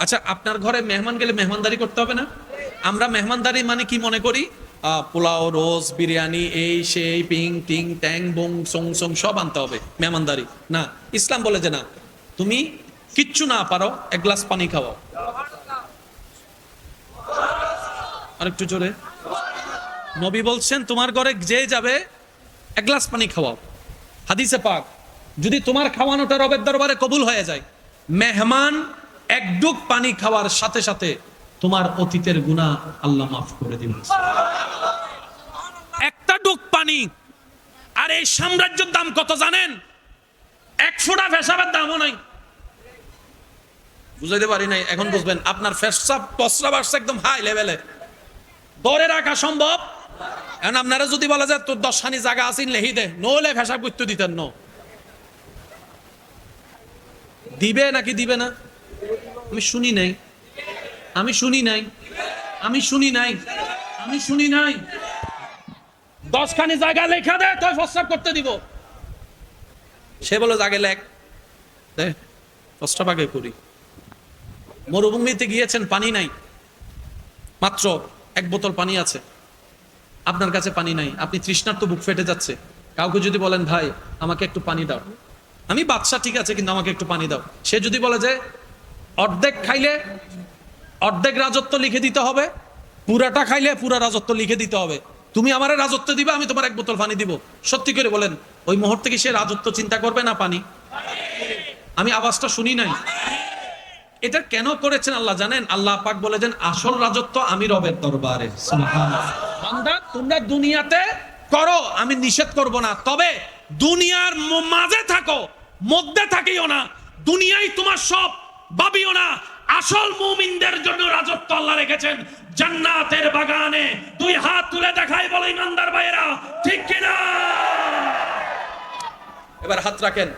আচ্ছা, আপনার ঘরে মেহমান গেলে মেহমানদারি করতে হবে না? আমরা মেহমানদারি মানে কি মনে করি? পোলাও, রোজ, বিরিয়ানি, এই সেই, পিং টিং ট্যাং বং সং সং সব আনতে হবে, মেহমানদারি না। ইসলাম বলে যে না, তুমি কিচ্ছু না পারো, এক গ্লাস পানি খাওয়াও। আরেকটু জোরে। নবী বলছেন, তোমার ঘরে যে যাবে এক গ্লাস পানি খাওয়াও। হাদিসে পাক, যদি তোমার খাওয়ানোটা রবের দরবারে কবুল হয়ে যায়, মেহমান এক ডুক পানি খাওয়ার সাথে সাথে তোমার অতীতের গুনাহ আল্লাহ মাফ করে দিবেন। একটা ডুক পানি। আর এই সাম্রাজ্যের দাম কত জানেন? এক ফোঁটা পেশাবের দামও নাই। বুঝাইতে পারি নাই, এখন বুঝবেন। আপনার পেশাব প্রস্রাব আসছে একদম হাই লেভেলে, ধরে রাখা সম্ভব? এখন আপনারা যদি বলা যায় তোর 10 হানি জায়গা আছে লেহি দে, নলে পেশাব করতে দিতেন না, দিবে নাকি দিবে না? আমি শুনি নাই, আমি শুনি নাই, আমি শুনি নাই, আমি শুনি নাই। 10 খানি জায়গা লেখা দে, তুই প্রস্রাব করতে দিব। সে বলে জাগে লেখ দে, প্রস্রাব আগে করি। মরুভূমিতে গিয়েছেন, পানি নাই, মাত্র 1 বোতল পানি আছে, আপনার কাছে পানি নাই, আপনি তৃষ্ণার্ত, বুক ফেটে যাচ্ছে। কাউকে যদি বলেন, ভাই আমাকে একটু পানি দাও, আমি বাদশা ঠিক আছে কিন্তু আমাকে একটু পানি দাও, সে যদি বলে যে অর্ধেক খাইলে অর্ধেক রাজত্ব লিখে দিতে হবে, পুরাটা খাইলে পুরা রাজত্ব লিখে দিতে হবে, তুমি আমার রাজত্ব দিবা, আমি তোমার 1 বোতল পানি দিব, সত্যি করে বলেন ওই মুহূর্তে কি সে রাজত্ব চিন্তা করবে না পানি? আমি আওয়াজটা শুনি নাই। এটা কেন করেছেন আল্লাহ জানেন? আল্লাহ পাক বলেছেন, আসল রাজত্ব আমি রবের দরবারে। সুবহানাল্লাহ। বান্দা, তোমরা দুনিয়াতে করো, আমি নিষেধ করব না, তবে দুনিয়ার মাঝে থাকো, মধ্যে থাকিও না। দুনিয়াই তোমার সব ভাবিও না, আসল মুমিনদের জন্য রাজত্ব আল্লাহ রেখেছেন জান্নাতের বাগানে। দুই হাত তুলে দেখাই বলে ইমানদার ভাইয়েরা, ঠিক কিনা? এবার হাত রাখেন।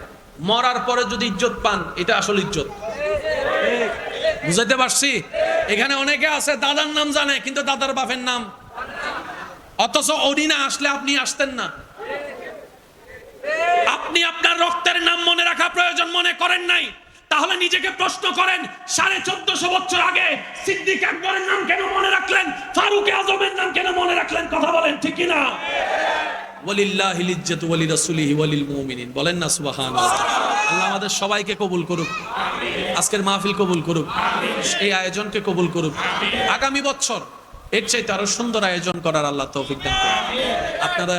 মরার পরে যদি ইজ্জত পান, এটা আসল ইজ্জত। বুঝাইতে পারছি? এখানে অনেকে আছে দাদার নাম জানে কিন্তু দাদার বাপের নাম, অথচ উনি না আসলে আপনি আসতেন না। আপনি আপনার রক্তের নাম মনে রাখা প্রয়োজন মনে করেন নাই, তাহলে নিজেকে প্রশ্ন করেন 1450 বছর আগে সিদ্দিক আকবরের নাম কেন মনে রাখলেন, ফারুক আজমের নাম কেন মনে রাখলেন? কথা বলেন, ঠিক কিনা? ওয়ালিল্লাহিল ইজ্জাতু ওয়ালি রাসূলিহি ওয়ালিল মুমিনিন। বলেন না সুবহানাল্লাহ। আল্লাহ আমাদের সবাইকে কবুল করুক, আজকের মাহফিল কবুল করুক, এই আয়োজনকে কবুল করুক। আগামী বছর এর চাইতে আরো সুন্দর আয়োজন করার আল্লাহ তৌফিক দান করুন। আপনারা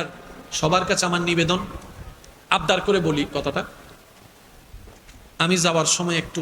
সবার কাছে আমার নিবেদন, আবদার করে বলি কথাটা, আমি যাওয়ার সময় একটু